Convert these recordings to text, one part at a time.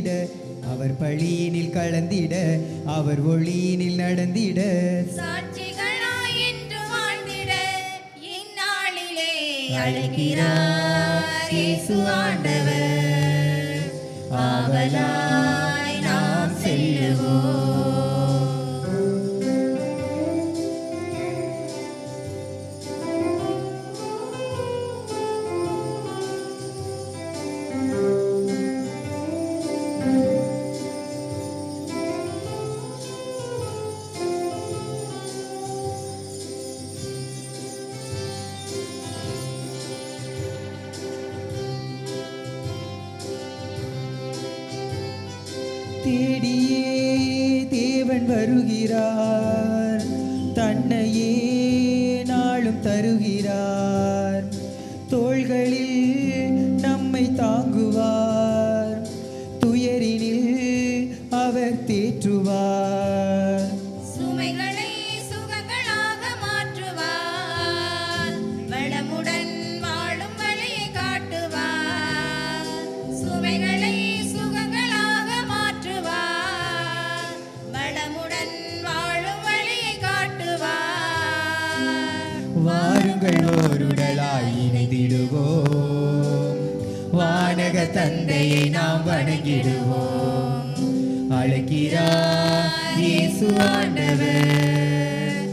மகிழ்ந்திட, அவர் பழியினில் கலந்திட, அவர் ஒளியினில் நடந்திட, சாட்சிகளாய் என்று வாழ்ந்திட இந்நாளிலே அழைக்கிறார் இயேசு ஆண்டவர். ஆவலாய் நாம் செல்லுவோம். தேடியே தேவன் வருகிறார், தன்னையே நாளும் தருகிறார். தோள்களில் நம்மை தாங்குவார், துயரினில் அவர் தேற்றுவார். சுமைகளை சுகங்களாக மாற்றுவார், வளமுடன் வாழும் வழியை காட்டுவார். சுமைகளை சுகங்களாக மாற்றுவார், வளமுடன் வாழும் வழியை காட்டுவார். வாருங்கள் ஓருடலாய் இணைந்திடுவோம், வானக தந்தையை நாம் வணங்கிடுவோம். அழைக்கிறார் இயேசு ஆண்டவர்,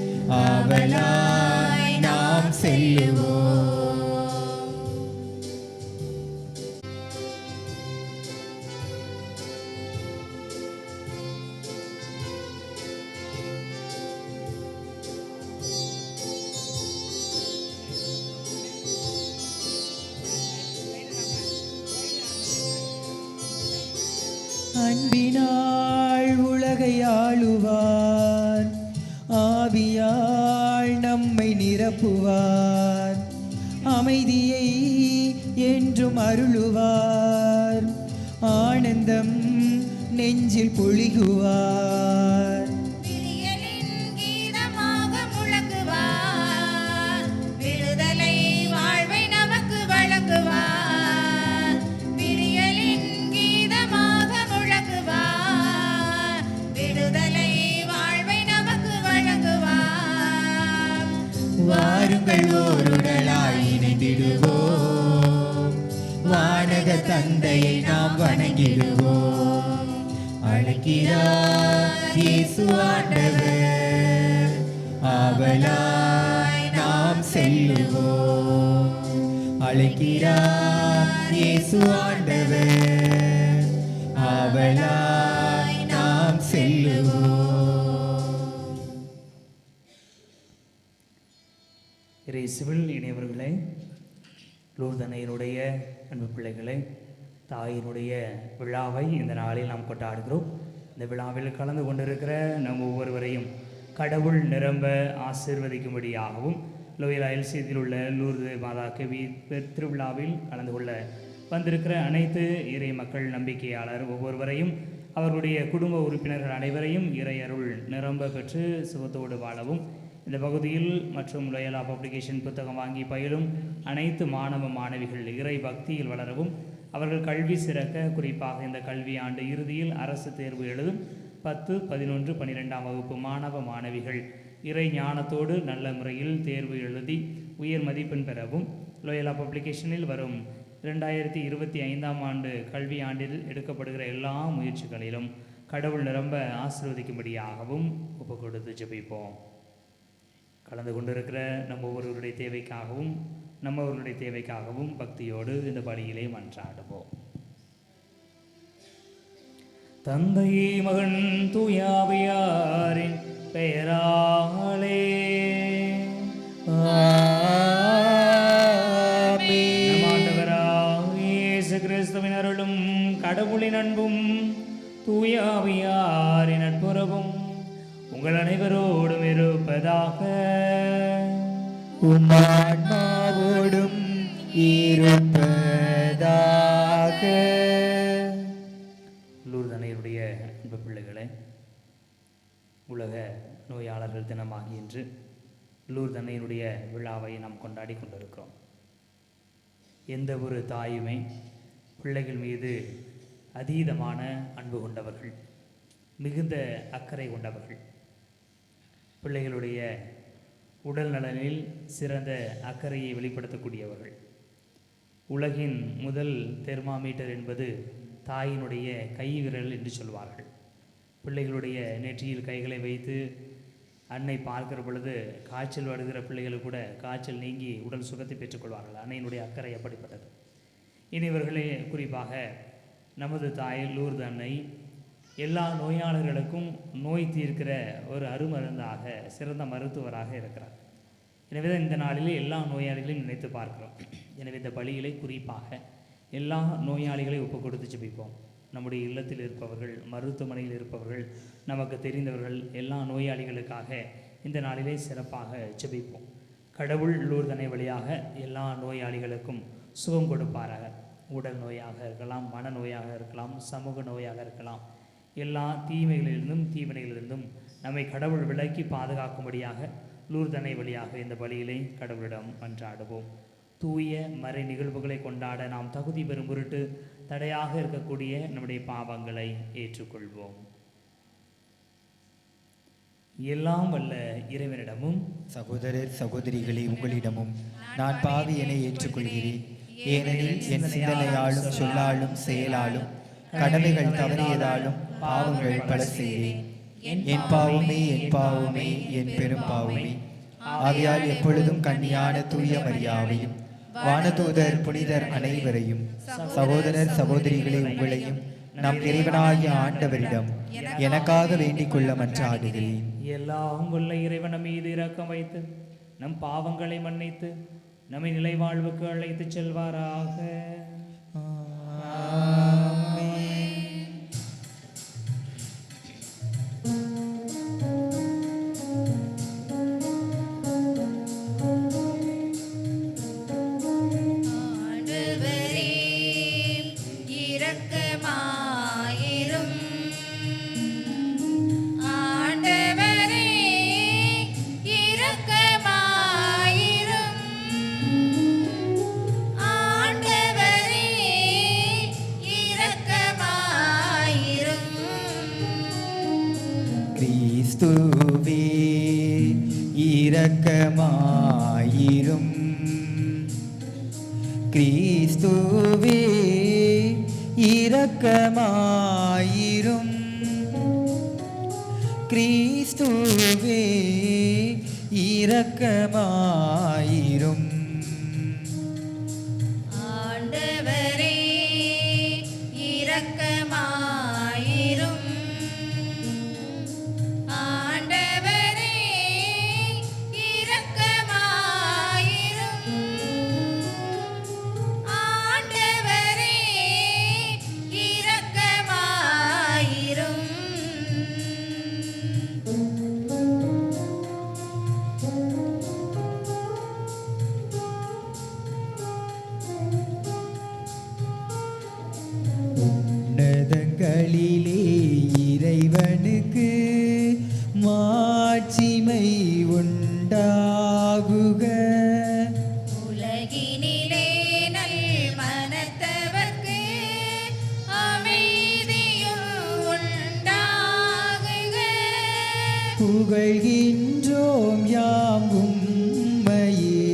ஆவலாய் நாம் செல்லுவோம். அன்பினாள் உலகை ஆளுவார், ஆவியாள் நம்மை நிரப்புவார். அமைதியை என்றும் அருளுவார், ஆனந்தம் நெஞ்சில் பொழிகுவார். விடியலின் கீதமாக முழங்குவார், விடுதலை வாழ்வை நமக்கு வழங்குவார். விடியலின் கீதமாக முழங்குவார், விடுதலை வாழ்வை நமக்கு வழங்குவார். வாருங்கள் ஓருடலாய் இணைந்திடுவோம், வானக தந்தையை நாம் வணங்கிடுவோம். அழைக்கிறார் இயேசு ஆண்டவர், ஆவலாய் நாம் செல்லுவோம். அழைக்கிறார் இயேசு ஆண்டவர், ஆவலாய் நாம் செல்லுவோம். இயேசுவில் இணையவர்களே, லூர்தனையினுடைய அன்பு பிள்ளைகளை, தாயினுடைய விழாவை இந்த நாளில் நாம் கொண்டாடுகிறோம். இந்த விழாவில் கலந்து கொண்டிருக்கிற நம் ஒவ்வொருவரையும் கடவுள் நிரம்ப ஆசீர்வதிக்கும்படியாகவும் லோயல் எல்சியில் உள்ள லூர்து மாதா கவி திருவிழாவில் கலந்து கொள்ள வந்திருக்கிற அனைத்து இறை மக்கள் நம்பிக்கையாளர் ஒவ்வொருவரையும் அவர்களுடைய குடும்ப உறுப்பினர்கள் அனைவரையும் இறை அருள் நிரம்ப பெற்று சுகத்தோடு வாழவும், இந்த பகுதியில் மற்றும் லோயலா பப்ளிகேஷன் புத்தகம் வாங்கி பயிலும் அனைத்து மாணவ மாணவிகள் இறை பக்தியில் வளரவும், அவர்கள் கல்வி சிறக்க, குறிப்பாக இந்த கல்வி ஆண்டு இறுதியில் அரசு தேர்வு எழுதும் 10, 11, 12ஆம் வகுப்பு மாணவ மாணவிகள் இறை ஞானத்தோடு நல்ல முறையில் தேர்வு எழுதி உயர் மதிப்பெண் பெறவும், லோயலா பப்ளிகேஷனில் வரும் 2025ஆம் ஆண்டு கல்வி ஆண்டில் எடுக்கப்படுகிற எல்லா முயற்சிகளிலும் கடவுள் நிரம்ப ஆசீர்வதிக்கும்படியாகவும் ஒப்பு கொடுத்து ஜெபிப்போம். கலந்து கொண்டிருக்கிற நம்ம ஒவ்வொருவருடைய தேவைக்காகவும் பக்தியோடு இந்த பலியிலே மன்றாடுவோம். தந்தை மகன் தூயாவியாரின் பெயராலே நம் ஆண்டவராகிய இயேசு கிறிஸ்துவின் அருளும் கடவுளின் அன்பும் தூயாவியாரின் நட்புறவும் உங்கள் அனைவரோடும் இருப்பதாக. உம்மான்மாவோடும் இருப்பதாக. லூர்தனையுடைய அன்பு பிள்ளைகளே, உலக நோயாளர்கள் தினமாகிய இன்று லூர்தனையினுடைய விழாவை நாம் கொண்டாடி கொண்டிருக்கிறோம். எந்த ஒரு தாயுமே பிள்ளைகள் மீது அதீதமான அன்பு கொண்டவர்கள், மிகுந்த அக்கறை கொண்டவர்கள், பிள்ளைகளுடைய உடல் நலனில் சிறந்த அக்கறையை வெளிப்படுத்தக்கூடியவர்கள். உலகின் முதல் தெர்மாமீட்டர் என்பது தாயினுடைய கை விரல் என்று சொல்வார்கள். பிள்ளைகளுடைய நெற்றியில் கைகளை வைத்து அன்னை பார்க்கிற பொழுது காய்ச்சல் வருகிற பிள்ளைகள் கூட காய்ச்சல் நீங்கி உடல் சுகத்தை பெற்றுக்கொள்வார்கள். அன்னையினுடைய அக்கறை அப்படிப்பட்டது. இனிவர்களே, குறிப்பாக நமது தாய் லூர்து அன்னை எல்லா நோயாளர்களுக்கும் நோய் தீர்க்கிற ஒரு அருமருந்தாக, சிறந்த மருத்துவராக இருக்கிறார். எனவே தான் இந்த நாளிலே எல்லா நோயாளிகளையும் நினைத்து பார்க்கிறோம். எனவே இந்த பலிகளை குறிப்பாக எல்லா நோயாளிகளையும் ஒப்பு கொடுத்து ஜெபிப்போம். நம்முடைய இல்லத்தில் இருப்பவர்கள், மருத்துவமனையில் இருப்பவர்கள், நமக்கு தெரிந்தவர்கள், எல்லா நோயாளிகளுக்காக இந்த நாளிலே சிறப்பாக ஜெபிப்போம். கடவுள் லூர்தனை வழியாக எல்லா நோயாளிகளுக்கும் சுகம் கொடுப்பாராக. உடல் நோயாக இருக்கலாம், மனநோயாக இருக்கலாம், சமூக நோயாக இருக்கலாம். எல்லா தீமைகளிலிருந்தும் தீவினைகளிலிருந்தும் நம்மை கடவுள் விலக்கி பாதுகாக்கும்படியாக லூர்தனை வழியாக இந்த பலியிலே கடவுளிடம் மன்றாடுவோம். தூய மறை நிகழ்வுகளை கொண்டாட நாம் தகுதி பெறும் பொருட்டு தடையாக இருக்கக்கூடிய நம்முடைய பாவங்களை ஏற்றுக்கொள்வோம். எல்லாம் வல்ல இறைவனிடமும் சகோதரர் சகோதரிகளே, உங்களிடமும் நான் பாவியனை ஏற்றுக்கொள்கிறேன். ஏனெனில் என் சிந்தனையாலும் சொல்லாலும் செயலாலும் கடமைகள் தவறியதாலும் பாவங்கள் பல செய்தேன். என் பாவமே, என் பாவமே, என் பெரும் பாவமே. ஆகையால் எப்பொழுதும் கன்னியான தூய மரியாவையும் வானதூதர் புனிதர் அனைவரையும், சகோதரர் சகோதரிகளே, உங்களையும் நம் இறைவனாகிய ஆண்டவரிடம் எனக்காக வேண்டிக் கொள்ள மன்றாடுகிறேன். எல்லாம் வல்ல இறைவன் மீது இரக்கம் வைத்து நம் பாவங்களை மன்னித்து நம்மை நிலை வாழ்வுக்கு அழைத்து செல்வாராக. கிறிஸ்துவே இரக்கமாயிரும். கிறிஸ்துவே இரக்கமாயிரும். கிறிஸ்துவே இரக்கமாயிரும். ஆண்டவரே இரக்கமாயிரும். ஆண்டவரே இரக்கமாயிரும். ஆண்டவரே இரக்கமாயிரும். உன்னதங்களிலே இறைவனுக்கு மாட்சிமை உண்டாகுக. உலகினிலே நல் மனத்தவர்க்கு அமைதியும் உண்டாகுக. புகழ்கின்றோம் யாம் உம்மையே,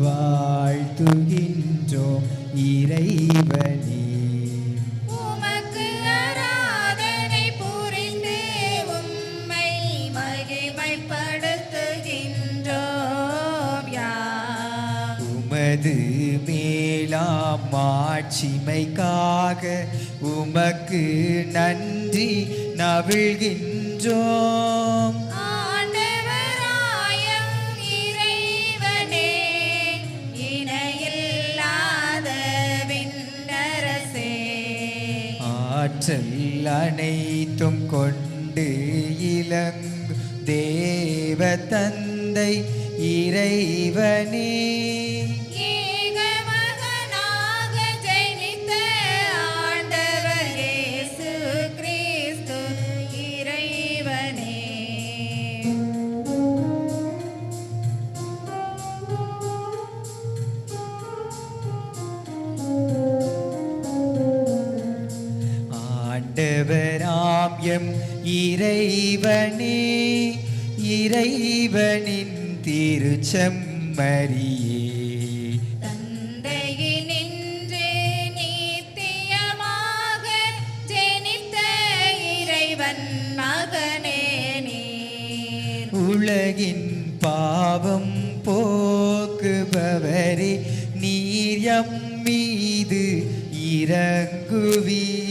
வாழ்த்துகின்றோம் இறைவனே. உமக்கு ஆராதனை புரிந்து உம்மை மகிமைப்படுத்துகின்றோம் யாம். உமது மேலாம் மாட்சிமைக்காக உமக்கு நன்றி நவிழ்கின்றோம். ஆண்டவராயம் இறைவனே, இணையில்லாத விண்ணரசே, ஆற்றல் அனைத்தும் கொண்டு இலங்கு தேவ தந்தை இறைவனே. ஏகமகனாக ஜெனித்த ஆண்டவர் இயேசு கிறிஸ்து இறைவனே. ஆண்டவராம் எம் இறைவனே, இறைவனின் திருச்செம்மறியே, தந்தையினின்று நித்தியமாக ஜெனித்த இறைவன் மகனே நீர். உலகின் பாவம் போக்குபவரே, நீர் எம் மீது இரங்குவீர்.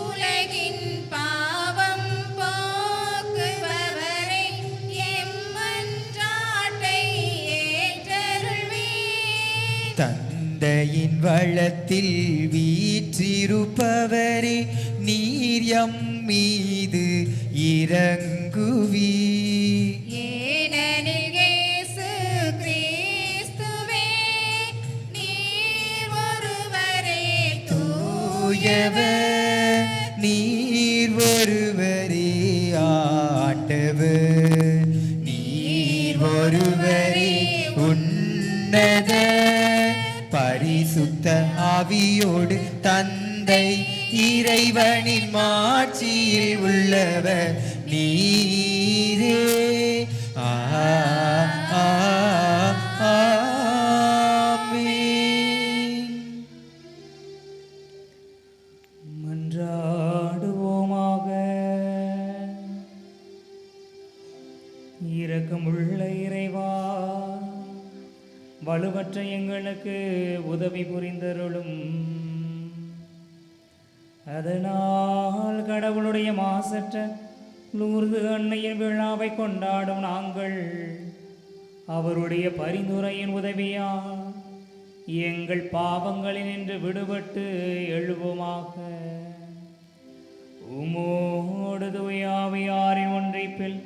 உலகின் பாவம் போக்குபவரே, எம் மன்றாட்டை ஏற்றருள்வீர். தந்தையின் வளத்தில் வீற்றிருப்பவரே, நீர் எம் மீது இரங்குவீர். ஏனெனில் இயேசு கிறிஸ்துவே நீர் ஒருவரே தூயவர், நீர் ஒருவரே ஆண்டவர், நீர் ஒருவரே உன்னத பரிசுத்த ஆவியோடு தந்தை இறைவனின் மாட்சியில் உள்ளவர் நீரே. ஆமென். மன்றாடுவோமாக. இரக்கமுள்ள இறைவா, வலுவற்ற எங்களுக்கு உதவி புரிந்தருளும். அதனால் கடவுளுடைய மாசற்ற லூர்து அன்னையின் விழாவை கொண்டாடும் நாங்கள் அவருடைய பரிந்துரையின் உதவியால் எங்கள் பாவங்களினின்று விடுபட்டு எழுவோமாக. உமோடு தூயாவியாரின் ஒன்றிப்பில்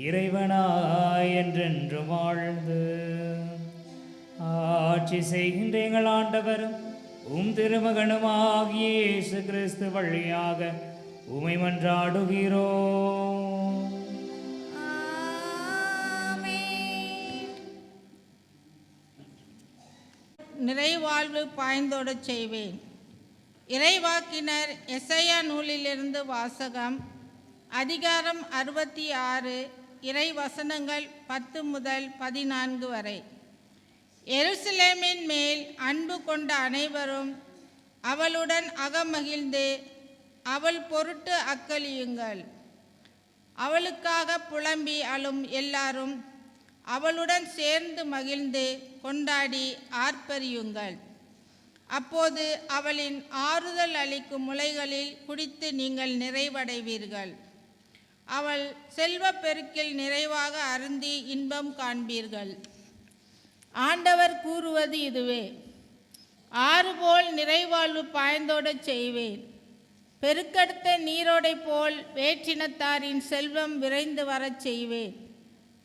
இறைவனாய் என்றென்று வாழ்ந்து ஆட்சி செய்கின்ற எங்கள் ஆண்டவரும் உம் திருமகனுமாகிய இயேசு கிறிஸ்து வழியாக உமை மன்றாடுகிறோம். நிறைவாழ்வு பாய்ந்தோடச் செய்வேன். இறைவாக்கினர் எசையா நூலிலிருந்து வாசகம். அதிகாரம் 66, இறை வசனங்கள் 10 முதல் 14 வரை. எருசலேமின் மேல் அன்பு கொண்ட அனைவரும் அவளுடன் அகமகிழ்ந்து அவள் பொருட்டு அக்களியுங்கள். அவளுக்காக புலம்பி அழும் எல்லாரும் அவளுடன் சேர்ந்து மகிழ்ந்து கொண்டாடி ஆர்ப்பரியுங்கள். அப்போது அவளின் ஆறுதல் அளிக்கும் முலைகளில் குடித்து நீங்கள் நிறைவடைவீர்கள். அவள் செல்வப் பெருக்கில் நிறைவாக அருந்தி இன்பம் காண்பீர்கள். ஆண்டவர் கூறுவது இதுவே: ஆறு போல் நிறைவாழ்வு பாய்ந்தோடச் செய்வேன். பெருக்கெடுத்த நீரோடை போல் வேற்றினத்தாரின் செல்வம் விரைந்து வரச் செய்வேன்.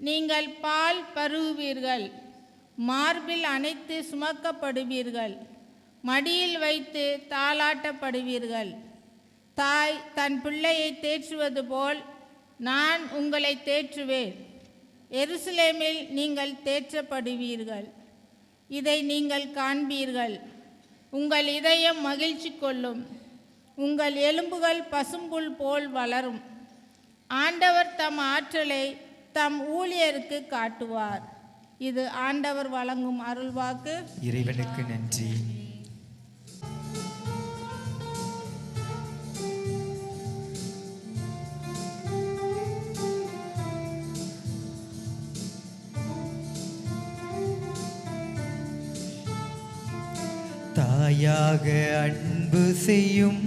நீங்கள் பால் பருகுவீர்கள், மார்பில் அணைத்து சுமக்கப்படுவீர்கள், மடியில் வைத்து தாளாட்டப்படுவீர்கள். தாய் தன் பிள்ளையை தேற்றுவது போல் நான் உங்களை தேற்றுவேன். எருசலேமில் நீங்கள் தேற்றப்படுவீர்கள். இதை நீங்கள் காண்பீர்கள். உங்கள் இதயம் மகிழ்ச்சி கொள்ளும், உங்கள் எலும்புகள் பசும்புல் போல் வளரும். ஆண்டவர் தம் ஆற்றலை தம் ஊழியருக்கு காட்டுவார். இது ஆண்டவர் வழங்கும் அருள்வாக்கு. இறைவனுக்கு நன்றி. தாயாக அன்பு செய்யும்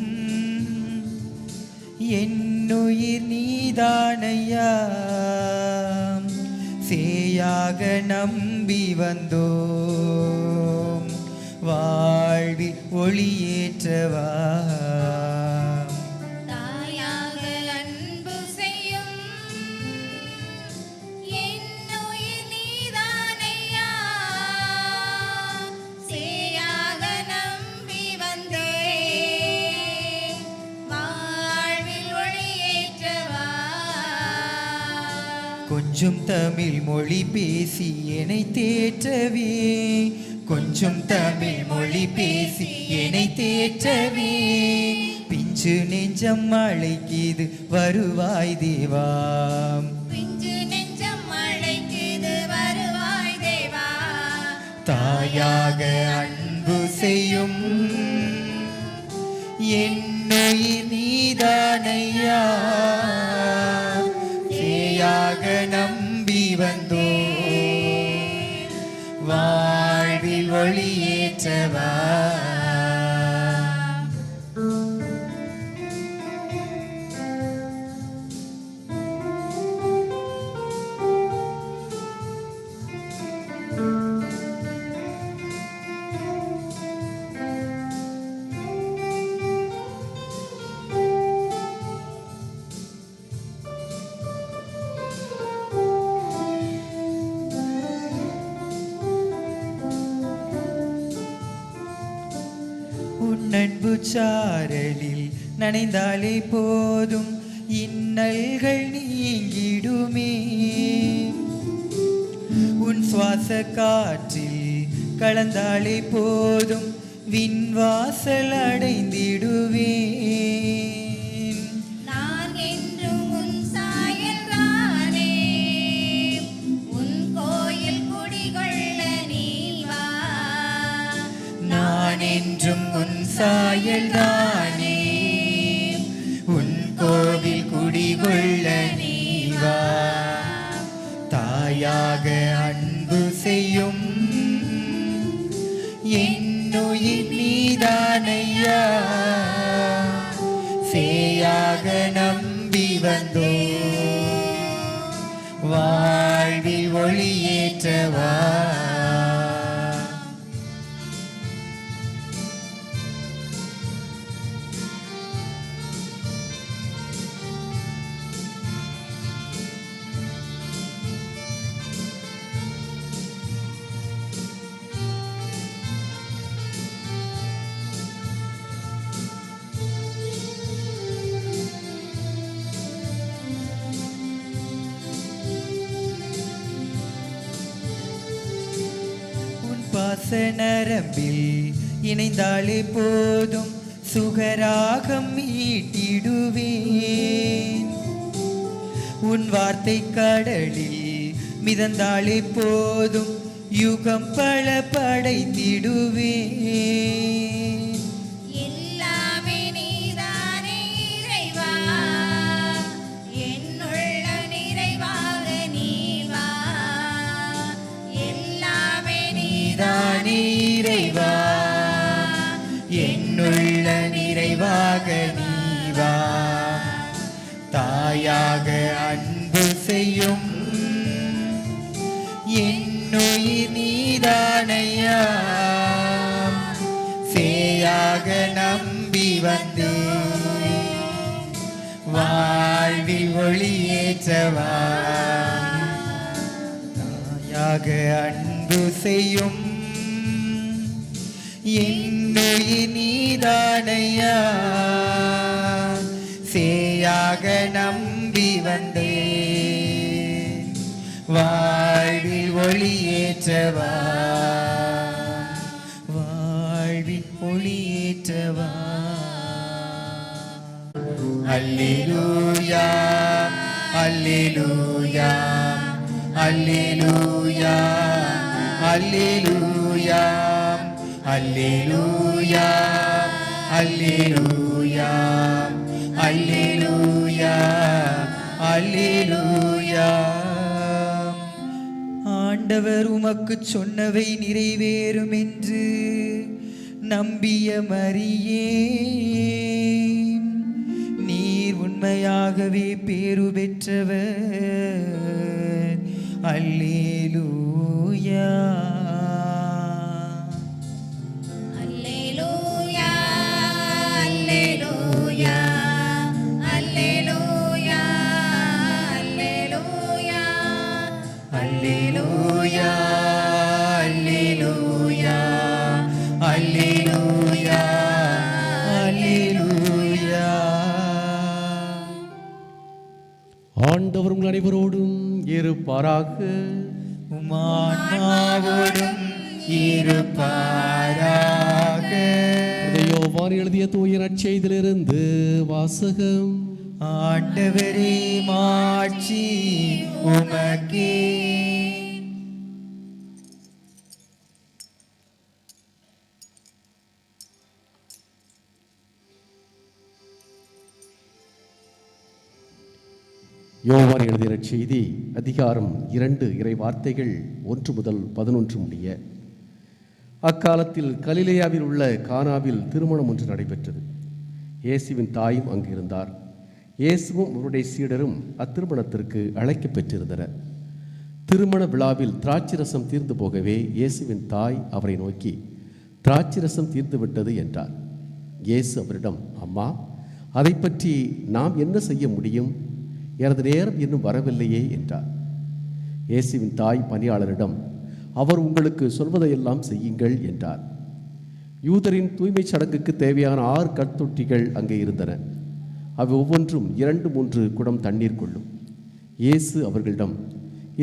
என்னுயிர் நீதானையா, சேயாக நம்பி வந்தோம் வாழ்வில் ஒளியேற்றவா. தாயாக அன்பு செய்யும் என்னுயிர் நீதானையா, சேயாக நம்பி வந்தேன் வாழ்வில் ஒளியேற்றவா. கொஞ்சம் தமிழ் மொழி பேசி என்னை தேற்றவே, கொஞ்சம் தமிழ் மொழி பேசி என்னை தேற்றவே, பிஞ்சு பிஞ்சு நெஞ்சம் அழைக்கிது வருவாய் தேவா. பிஞ்சு நெஞ்சம் அழைக்குது வருவாய் தேவா. தாயாக அன்பு செய்யும் என்னுயிர் நீதானையா. சேயாக நம்பி வந்தோ வாழ்வில் ஒளியேற்றவா. அன்பு சாரலில் நனைந்தாலே போதும் இன்னல்கள் நீங்கிடுமே. உன் சுவாச காற்றில் கலந்தாலே போதும் விண்வாசல் அடைந்திடுவேன். நான் என்றும் உன் சாயல் தானே, உன் கோயில் குடிகொள்ள நீ வா. நான் என்றும் உன் சாயல் தானே, உன் கோவில் குடிகொள்ள நீ வா. தாயாக அன்பு செய்யும் என்னுயிர் நீதானையா. சேயாக நம்பி வந்தோ வாழ்வில் ஒளியேற்றவா. பாசநரம்பில் இணைந்தாலே போதும் சுகராகம் மீட்டிடுவேன். உன் வார்த்தை கடலில் மிதந்தாலே போதும் யுகம் பல படைத்திடுவேன். எல்லாமே நீதானே இறைவா, என்னுள்ள நிறைவாக நீ வா. எல்லாமே நீதானே இறைவா, என்னுள்ள நிறைவாக நீ வா. தாயாக அன்பு செய்யும் என்னுயிர் நீதானையா. சேயாக நம்பி வந்தேன் வாழ்வில் ஒளியேற்றவா. தாயாக அன்பு செய்யும் என்னுயிர் நீதானையா. சேயாக நம்பி வந்தேன் வாழ்வில் ஒளியேற்றவா. வாழ்வில் ஒளியேற்றவா. அல்லேலூயா அல்லேலூயா அல்லேலூயா அல்லேலூயா அல்லேலூயா அல்லேலூயா அல்லேலூயா அல்லேலூயா. ஆண்டவர் உமக்கு சொன்னவை நிறைவேறும் என்று நம்பிய மரியே, நீர் உண்மையாகவே பேறு பெற்றவர். அல்லேலூயா அல்லேலூயா அல்லேலூயா அல்லேலூயா அல்லேலூயா அல்லேலூயா அல்லேலூயா அல்லேலூயா அல்லேலூயா. ஆண்டவர் உங்கள் அனைவரோடும் இருப்பாராக. உமானாவோடும் இருப்பாராக. யோவான் எழுதிய தூய நற்செய்தியிலிருந்து வாசகம். ஆண்டவரே மாட்சி உமக்கே. யோவான் எழுதிய நற்செய்தி அதிகாரம் 2 இறை வார்த்தைகள் 1 முதல் 11 முடிய. அக்காலத்தில் கலிலேயாவில் உள்ள கானாவில் திருமணம் ஒன்று நடைபெற்றது. இயேசுவின் தாயும் அங்கு இருந்தார். இயேசுவும் அவருடைய சீடரும் அத்திருமணத்திற்கு அழைக்கப் பெற்றிருந்தனர். திருமண விழாவில் திராட்சரசம் தீர்ந்து போகவே இயேசுவின் தாய் அவரை நோக்கி, திராட்சரசம் தீர்ந்துவிட்டது என்றார். இயேசு அவரிடம், அம்மா, அதை பற்றி நாம் என்ன செய்ய முடியும்? எனது நேரம் இன்னும் வரவில்லையே என்றார். இயேசுவின் தாய் பணியாளரிடம், அவர் உங்களுக்கு சொல்வதையெல்லாம் செய்யுங்கள் என்றார். யூதரின் தூய்மை சடங்குக்கு தேவையான 6 கற்தொட்டிகள் அங்கே இருந்தன. அவை ஒவ்வொன்றும் 2-3 குடம் தண்ணீர் கொள்ளும். இயேசு அவர்களிடம்,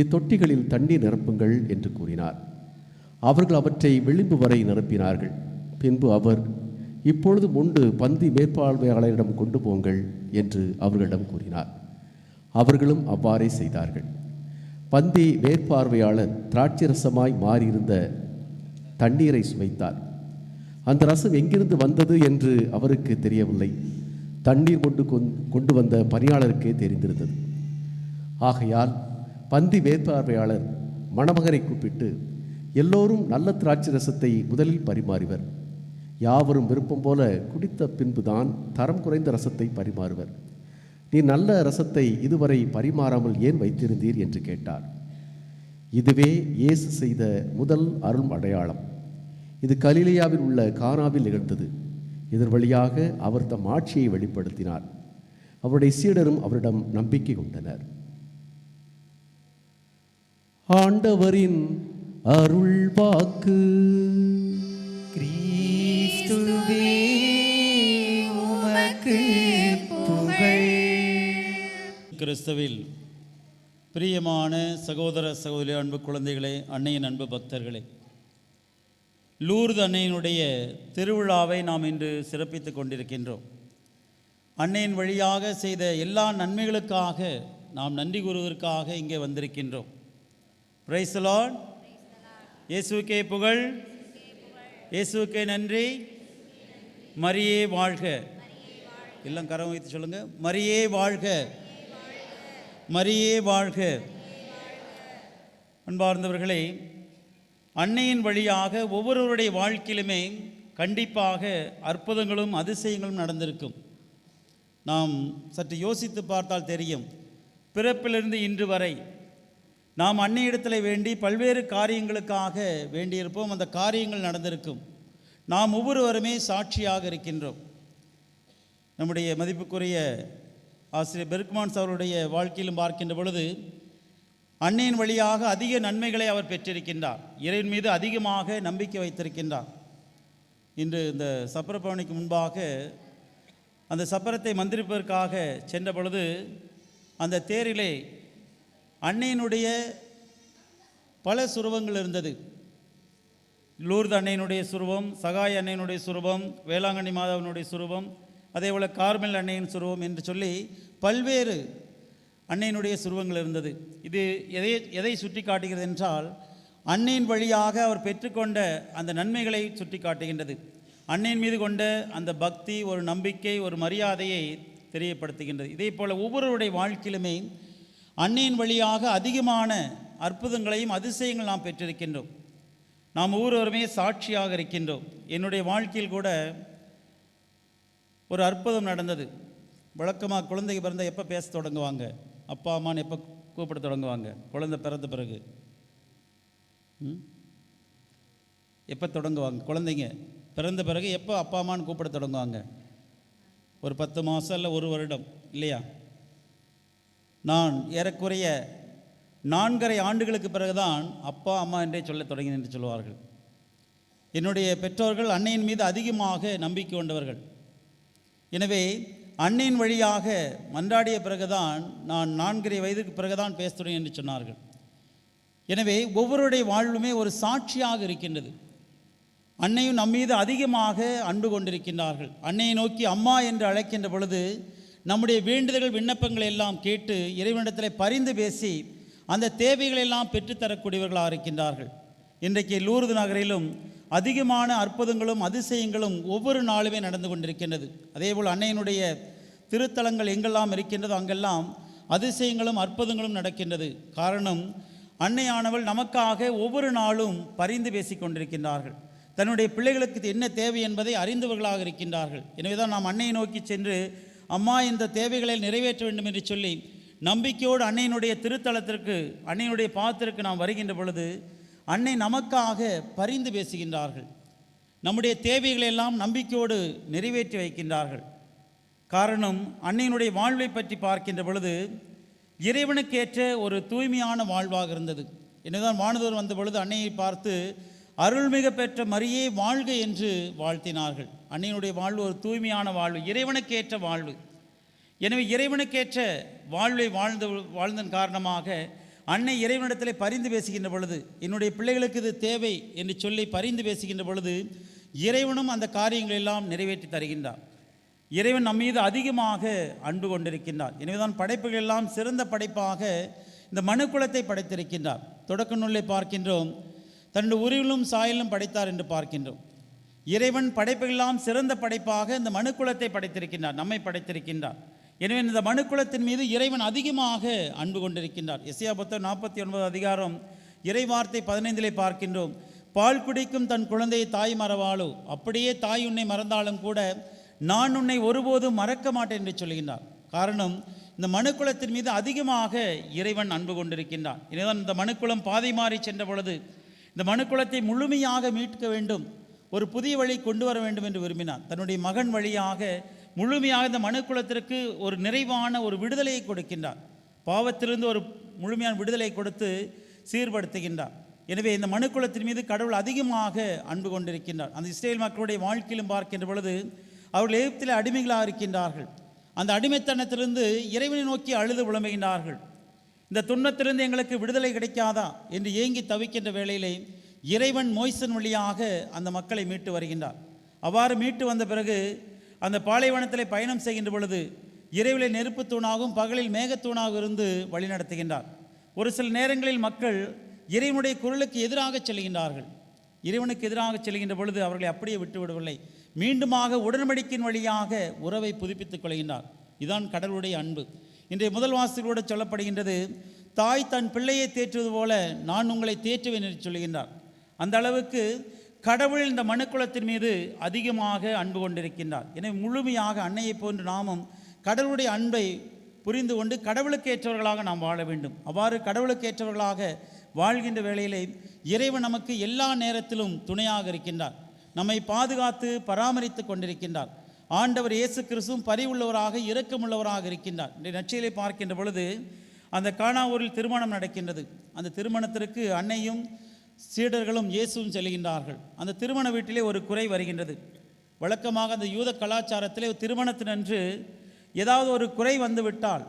இத்தொட்டிகளில் தண்ணீர் நிரப்புங்கள் என்று கூறினார். அவர்கள் அவற்றை விளிம்பு வரை நிரப்பினார்கள். பின்பு அவர், இப்பொழுது உண்டு பந்தி மேற்பார்வையாளரிடம் கொண்டு போங்கள் என்று அவர்களிடம் கூறினார். அவர்களும் அவ்வாறே செய்தார்கள். பந்தி மேற்பார்வையாளர் திராட்சரசமாய் மாறியிருந்த தண்ணீரை சுவைத்தார். அந்த ரசம் எங்கிருந்து வந்தது என்று அவருக்கு தெரியவில்லை. தண்ணீர் கொண்டு வந்த பணியாளருக்கே தெரிந்திருந்தது. ஆகையால் பந்தி மேற்பார்வையாளர் மணமகனை கூப்பிட்டு, எல்லோரும் நல்ல திராட்சரசத்தை முதலில் பரிமாறுவர். யாவரும் விருப்பம் போல குடித்த பின்புதான் தரம் குறைந்த ரசத்தை பரிமாறுவர். நீ நல்ல ரசத்தை இதுவரை பரிமாறாமல் ஏன் வைத்திருந்தீர் என்று கேட்டார். இதுவே இயேசு செய்த முதல் அருள் அடையாளம். இது கலிலேயாவில் உள்ள கானாவில் நிகழ்ந்தது. இதன் வழியாக அவர் தம் ஆட்சியை வெளிப்படுத்தினார். அவருடைய சீடரும் அவரிடம் நம்பிக்கை கொண்டனர். ஆண்டவரின் அருள் வாக்கு. கிறிஸ்துவே உமக்கு புகழ். கிறிஸ்துவில் பிரியமான சகோதர சகோதரி, அன்பு குழந்தைகளே, அன்னையின் அன்பு பக்தர்களே, லூர்து அன்னையினுடைய திருவிழாவை நாம் இன்று சிறப்பித்துக் கொண்டிருக்கின்றோம். அன்னையின் வழியாக செய்த எல்லா நன்மைகளுக்காக நாம் நன்றி கூறுவதற்காக இங்கே வந்திருக்கின்றோம். Praise the Lord. இயேசுவுக்கே புகழ், இயேசுவுக்கே நன்றி. மரியே வாழ்க. எல்லாம் கரம் வைத்து சொல்லுங்க, மரியே வாழ்க, மரியே வாழ்க. அன்பார்ந்தவர்களே, அன்னையின் வழியாக ஒவ்வொருவருடைய வாழ்க்கையிலுமே கண்டிப்பாக அற்புதங்களும் அதிசயங்களும் நடந்திருக்கும். நாம் சற்று யோசித்து பார்த்தால் தெரியும். பிறப்பிலிருந்து இன்று வரை நாம் அன்னையிடத்தில் வேண்டி பல்வேறு காரியங்களுக்காக வேண்டியிருப்போம். அந்த காரியங்கள் நடந்திருக்கும். நாம் ஒவ்வொருவருமே சாட்சியாக இருக்கின்றோம். நம்முடைய மதிப்புக்குரிய ஆசிரியர் பெர்க்மான்ஸ் அவருடைய வாழ்க்கையிலும் பார்க்கின்ற பொழுது அன்னையின் வழியாக அதிக நன்மைகளை அவர் பெற்றிருக்கின்றார். இறைவன் மீது அதிகமாக நம்பிக்கை வைத்திருக்கின்றார். இன்று இந்த சப்பர பவனிக்கு முன்பாக அந்த சப்பரத்தை மந்திரிப்பதற்காக சென்ற பொழுது அந்த தேரிலே அன்னையினுடைய பல சுரூபங்கள் இருந்தது. லூர்து அன்னையினுடைய சுரூபம், சகாய அன்னையினுடைய சுரூபம், வேளாங்கண்ணி மாதாவினுடைய சுரூபம், அதேபோல் கார்மெல் அன்னையின் சுரூபம் என்று சொல்லி பல்வேறு அன்னையினுடைய சுரூபங்கள் இருந்தது. இது எதை சுட்டி காட்டுகிறது என்றால், அன்னையின் வழியாக அவர் பெற்றுக்கொண்ட அந்த நன்மைகளை சுட்டி காட்டுகின்றது. அன்னையின் மீது கொண்ட அந்த பக்தி, ஒரு நம்பிக்கை, ஒரு மரியாதையை தெரியப்படுத்துகின்றது. இதே போல் ஒவ்வொருவருடைய வாழ்க்கையிலுமே அன்னையின் வழியாக அதிகமான அற்புதங்களையும் அதிசயங்கள் நாம் பெற்றிருக்கின்றோம். நாம் ஒவ்வொருவருமே சாட்சியாக இருக்கின்றோம். என்னுடைய வாழ்க்கையில் கூட ஒரு அற்புதம் நடந்தது. வழக்கமாக குழந்தைக்கு பிறந்த எப்போ பேச தொடங்குவாங்க, அப்பா அம்மான்னு எப்போ கூப்பிட தொடங்குவாங்க? குழந்தை பிறந்த பிறகு எப்போ தொடங்குவாங்க? குழந்தைங்க பிறந்த பிறகு எப்போ அப்பா அம்மான்னு கூப்பிட தொடங்குவாங்க? ஒரு 10 மாதம் இல்லை 1 வருடம் இல்லையா? நான் ஏறக்குறைய 4.5 ஆண்டுகளுக்கு பிறகுதான் அப்பா அம்மா என்றே சொல்ல தொடங்கினேன் என்று சொல்வார்கள். என்னுடைய பெற்றோர்கள் அன்னையின் மீது அதிகமாக நம்பிக்கை கொண்டவர்கள். எனவே அன்னையின் வழியாக மன்றாடிய பிறகுதான் நான் 4.5 வயதுக்கு பிறகுதான் பேச தொடங்கினேன் என்று சொன்னார்கள். எனவே ஒவ்வொருடைய வாழ்வுமே ஒரு சாட்சியாக இருக்கின்றது. அன்னையும் நம்மீது அதிகமாக அன்பு கொண்டிருக்கின்றார்கள். அன்னையை நோக்கி அம்மா என்று அழைக்கின்ற பொழுது நம்முடைய வேண்டுதல்கள் விண்ணப்பங்களை எல்லாம் கேட்டு இறைவனிடத்தில் பரிந்து பேசி அந்த தேவைகளை எல்லாம் பெற்றுத்தரக்கூடியவர்களாக இருக்கின்றார்கள். இன்றைக்கு லூர்து நகரிலும் அதிகமான அற்புதங்களும் அதிசயங்களும் ஒவ்வொரு நாளுமே நடந்து கொண்டிருக்கின்றது. அதேபோல் அன்னையினுடைய திருத்தலங்கள் எங்கெல்லாம் இருக்கின்றதோ அங்கெல்லாம் அதிசயங்களும் அற்புதங்களும் நடக்கின்றது. காரணம், அன்னையானவள் நமக்காக ஒவ்வொரு நாளும் பரிந்து பேசி கொண்டிருக்கின்றார்கள். தன்னுடைய பிள்ளைகளுக்கு என்ன தேவை என்பதை அறிந்தவர்களாக இருக்கின்றார்கள். எனவே தான் நாம் அன்னையை நோக்கி சென்று அம்மா இந்த தேவைகளை நிறைவேற்ற வேண்டும் என்று சொல்லி நம்பிக்கையோடு அன்னையினுடைய திருத்தலத்திற்கு, அன்னையினுடைய பாதத்திற்கு நாம் வருகின்ற பொழுது அன்னை நமக்காக பரிந்து பேசுகின்றார்கள். நம்முடைய தேவைகளை எல்லாம் நம்பிக்கையோடு நிறைவேற்றி வைக்கின்றார்கள். காரணம், அன்னையினுடைய வாழ்வை பற்றி பார்க்கின்ற பொழுது இறைவனுக்கேற்ற ஒரு தூய்மையான வாழ்வாக இருந்தது. என்னதான் வானதூர் வந்த பொழுது அன்னையை பார்த்து அருள்மிக பெற்ற மரியே வாழ்க என்று வாழ்த்தினார்கள். அன்னையினுடைய வாழ்வு ஒரு தூய்மையான வாழ்வு, இறைவனுக்கேற்ற வாழ்வு. எனவே இறைவனுக்கேற்ற வாழ்வை வாழ்ந்ததன் காரணமாக அன்னை இறைவனிடத்தில் பரிந்து பேசுகின்ற பொழுது, என்னுடைய பிள்ளைகளுக்கு இது தேவை என்று சொல்லி பரிந்து பேசுகின்ற பொழுது இறைவனும் அந்த காரியங்களெல்லாம் நிறைவேற்றி தருகின்றார். இறைவன் நம்மீது அதிகமாக அன்பு கொண்டிருக்கின்றார். எனவேதான் படைப்புகள் எல்லாம் சிறந்த படைப்பாக இந்த மனுக்குலத்தை படைத்திருக்கின்றார். தொடக்க நூலை பார்க்கின்றோம், தன்னுடைய உருவிலும் சாயலும் படைத்தார் என்று பார்க்கின்றோம். இறைவன் படைப்புகளெல்லாம் சிறந்த படைப்பாக இந்த மனுக்குலத்தை படைத்திருக்கின்றார், நம்மை படைத்திருக்கின்றார். எனவே இந்த மனுக்குலத்தின் மீது இறைவன் அதிகமாக அன்பு கொண்டிருக்கின்றார். எசையா புத்தகம் 49 அதிகாரம் இறைவார்த்தை 15 பார்க்கின்றோம், பால் குடிக்கும் தன் குழந்தையை தாய் மறவாளோ, அப்படியே தாய் உன்னை மறந்தாலும் கூட நான் உன்னை ஒருபோதும் மறக்க மாட்டேன் என்று சொல்கின்றார். காரணம், இந்த மனுக்குலத்தின் மீது அதிகமாக இறைவன் அன்பு கொண்டிருக்கின்றார். எனவேதான் இந்த மனுக்குலம் பாதை மாறி சென்ற பொழுது இந்த மனுக்குலத்தை முழுமையாக மீட்க வேண்டும், ஒரு புதிய வழி கொண்டு வர வேண்டும் என்று விரும்பினார். தன்னுடைய மகன் வழியாக முழுமையாக இந்த மனுக்குலத்திற்கு ஒரு நிறைவான ஒரு விடுதலையை கொடுக்கின்றார். பாவத்திலிருந்து ஒரு முழுமையான விடுதலை கொடுத்து சீர்படுத்துகின்றார். எனவே இந்த மனுக்குலத்தின் மீது கடவுள் அதிகமாக அன்பு கொண்டிருக்கின்றார். அந்த இஸ்ரேல் மக்களுடைய வாழ்க்கையிலும் பார்க்கின்ற பொழுது அவர்கள் எகிப்தில் அடிமைகளாக இருக்கின்றார்கள். அந்த அடிமைத்தனத்திலிருந்து இறைவனை நோக்கி அழுது புலம்புகின்றார்கள். இந்த துன்பத்திலிருந்து எங்களுக்கு விடுதலை கிடைக்காதா என்று ஏங்கி தவிக்கின்ற வேளையிலே இறைவன் மோய்சன் வழியாக அந்த மக்களை மீட்டு வருகின்றார். அவ்வாறு மீட்டு வந்த பிறகு அந்த பாலைவனத்தில் பயணம் செய்கின்ற பொழுது இரவிலே நெருப்பு தூணாகவும் பகலில் மேகத்தூணாக இருந்து வழிநடத்துகின்றார். ஒரு சில நேரங்களில் மக்கள் இறைவனுடைய குரலுக்கு எதிராக செல்கின்றார்கள். இறைவனுக்கு எதிராக செல்கின்ற பொழுது அவர்களை அப்படியே விட்டுவிடவில்லை, மீண்டுமாக உடன்படிக்கையின் வழியாக உறவை புதுப்பித்துக் கொள்கின்றார். இதுதான் கடவுளுடைய அன்பு. இன்றைய முதல் வாசகங்களோடு சொல்லப்படுகின்றது, தாய் தன் பிள்ளையை தேற்றுவது போல நான் உங்களை தேற்றுவேன் என்று சொல்கின்றார். அந்த அளவுக்கு கடவுள் இந்த மனுக்குலத்தின் மீது அதிகமாக அன்பு கொண்டிருக்கின்றார். எனவே முழுமையாக அன்னையை போன்று நாமும் கடவுளுடைய அன்பை புரிந்து கொண்டு கடவுளுக்கு ஏற்றவர்களாக நாம் வாழ வேண்டும். அவ்வாறு கடவுளுக்கு ஏற்றவர்களாக வாழ்கின்ற வேளையிலே இறைவன் நமக்கு எல்லா நேரத்திலும் துணையாக இருக்கின்றார், நம்மை பாதுகாத்து பராமரித்து கொண்டிருக்கின்றார். ஆண்டவர் இயேசு கிறிஸ்துவும் பரிவுள்ளவராக இரக்கமுள்ளவராக இருக்கின்றார். இன்றைய நற்செய்தியை பார்க்கின்ற பொழுது அந்த கானா ஊரில் திருமணம் நடக்கின்றது. அந்த திருமணத்திற்கு அன்னையும் சீடர்களும் இயேசுவும் செல்கின்றார்கள். அந்த திருமண வீட்டிலே ஒரு குறை வருகின்றது. வழக்கமாக அந்த யூத கலாச்சாரத்திலே திருமணத்தினன்று ஏதாவது ஒரு குறை வந்துவிட்டால்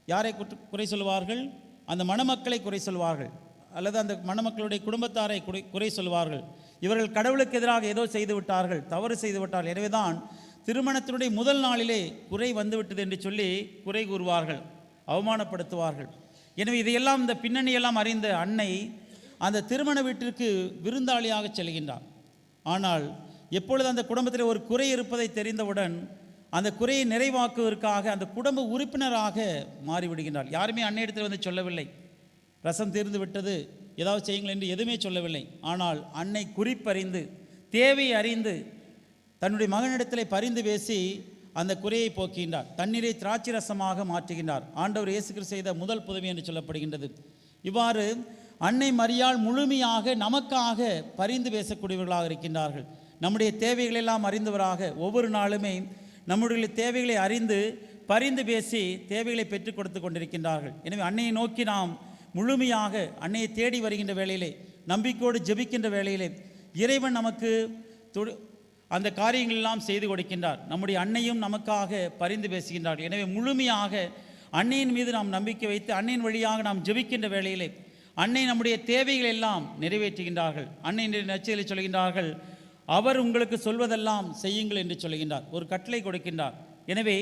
யாரை குறை சொல்வார்கள்? அந்த மணமக்களை குறை சொல்வார்கள், அல்லது அந்த மணமக்களுடைய குடும்பத்தாரை குறை சொல்வார்கள். இவர்கள் கடவுளுக்கு எதிராக ஏதோ செய்து விட்டார்கள், தவறு செய்து விட்டார்கள். எனவேதான் திருமணத்தினுடைய முதல் நாளிலே குறை வந்துவிட்டது என்று சொல்லி குறை கூறுவார்கள், அவமானப்படுத்துவார்கள். எனவே இதையெல்லாம் இந்த பின்னணியெல்லாம் அறிந்த அன்னை அந்த திருமண வீட்டிற்கு விருந்தாளியாக செல்கின்றார். ஆனால் எப்பொழுது அந்த குடும்பத்தில் ஒரு குறை இருப்பதை தெரிந்தவுடன் அந்த குறையை நிறைவாக்குவதற்காக அந்த குடும்ப உறுப்பினராக மாறிவிடுகின்றார். யாருமே அன்னையிடத்தில் வந்து சொல்லவில்லை, ரசம் தீர்ந்து விட்டது ஏதாவது செய்யுங்கள் என்று எதுவுமே சொல்லவில்லை. ஆனால் அன்னை குறிப்பறிந்து தேவையை அறிந்து தன்னுடைய மகனிடத்தில் பரிந்து பேசி அந்த குறையை போக்கின்றார். தண்ணீரை திராட்சை ரசமாக மாற்றுகின்றார். ஆண்டவர் இயேசு கிறிஸ்து செய்த முதல் புதுமை என்று சொல்லப்படுகின்றது. இவ்வாறு அன்னை மரியாள் முழுமையாக நமக்காக பரிந்து பேசக்கூடியவர்களாக இருக்கின்றார்கள். நம்முடைய தேவைகளெல்லாம் அறிந்தவராக ஒவ்வொரு நாளுமே நம்முடைய தேவைகளை அறிந்து பரிந்து பேசி தேவைகளை பெற்றுக் கொடுத்து கொண்டிருக்கின்றார்கள். எனவே அன்னையை நோக்கி நாம் முழுமையாக அன்னையை தேடி வருகின்ற வேளையிலே, நம்பிக்கையோடு ஜெபிக்கின்ற வேளையிலே இறைவன் நமக்கு அந்த காரியங்களெல்லாம் செய்து கொடுக்கின்றார். நம்முடைய அன்னையும் நமக்காக பரிந்து பேசுகின்றார். எனவே முழுமையாக அன்னையின் மீது நாம் நம்பிக்கை வைத்து அன்னையின் வழியாக நாம் ஜெபிக்கின்ற வேளையிலே அன்னை நம்முடைய தேவைகள் எல்லாம் நிறைவேற்றுகின்றார்கள். அன்னை நற்செய்தியில் சொல்கின்றார்கள், அவர் உங்களுக்கு சொல்வதெல்லாம் செய்யுங்கள் என்று சொல்கின்றார். ஒரு கட்டளை கொடுக்கின்றார். எனவே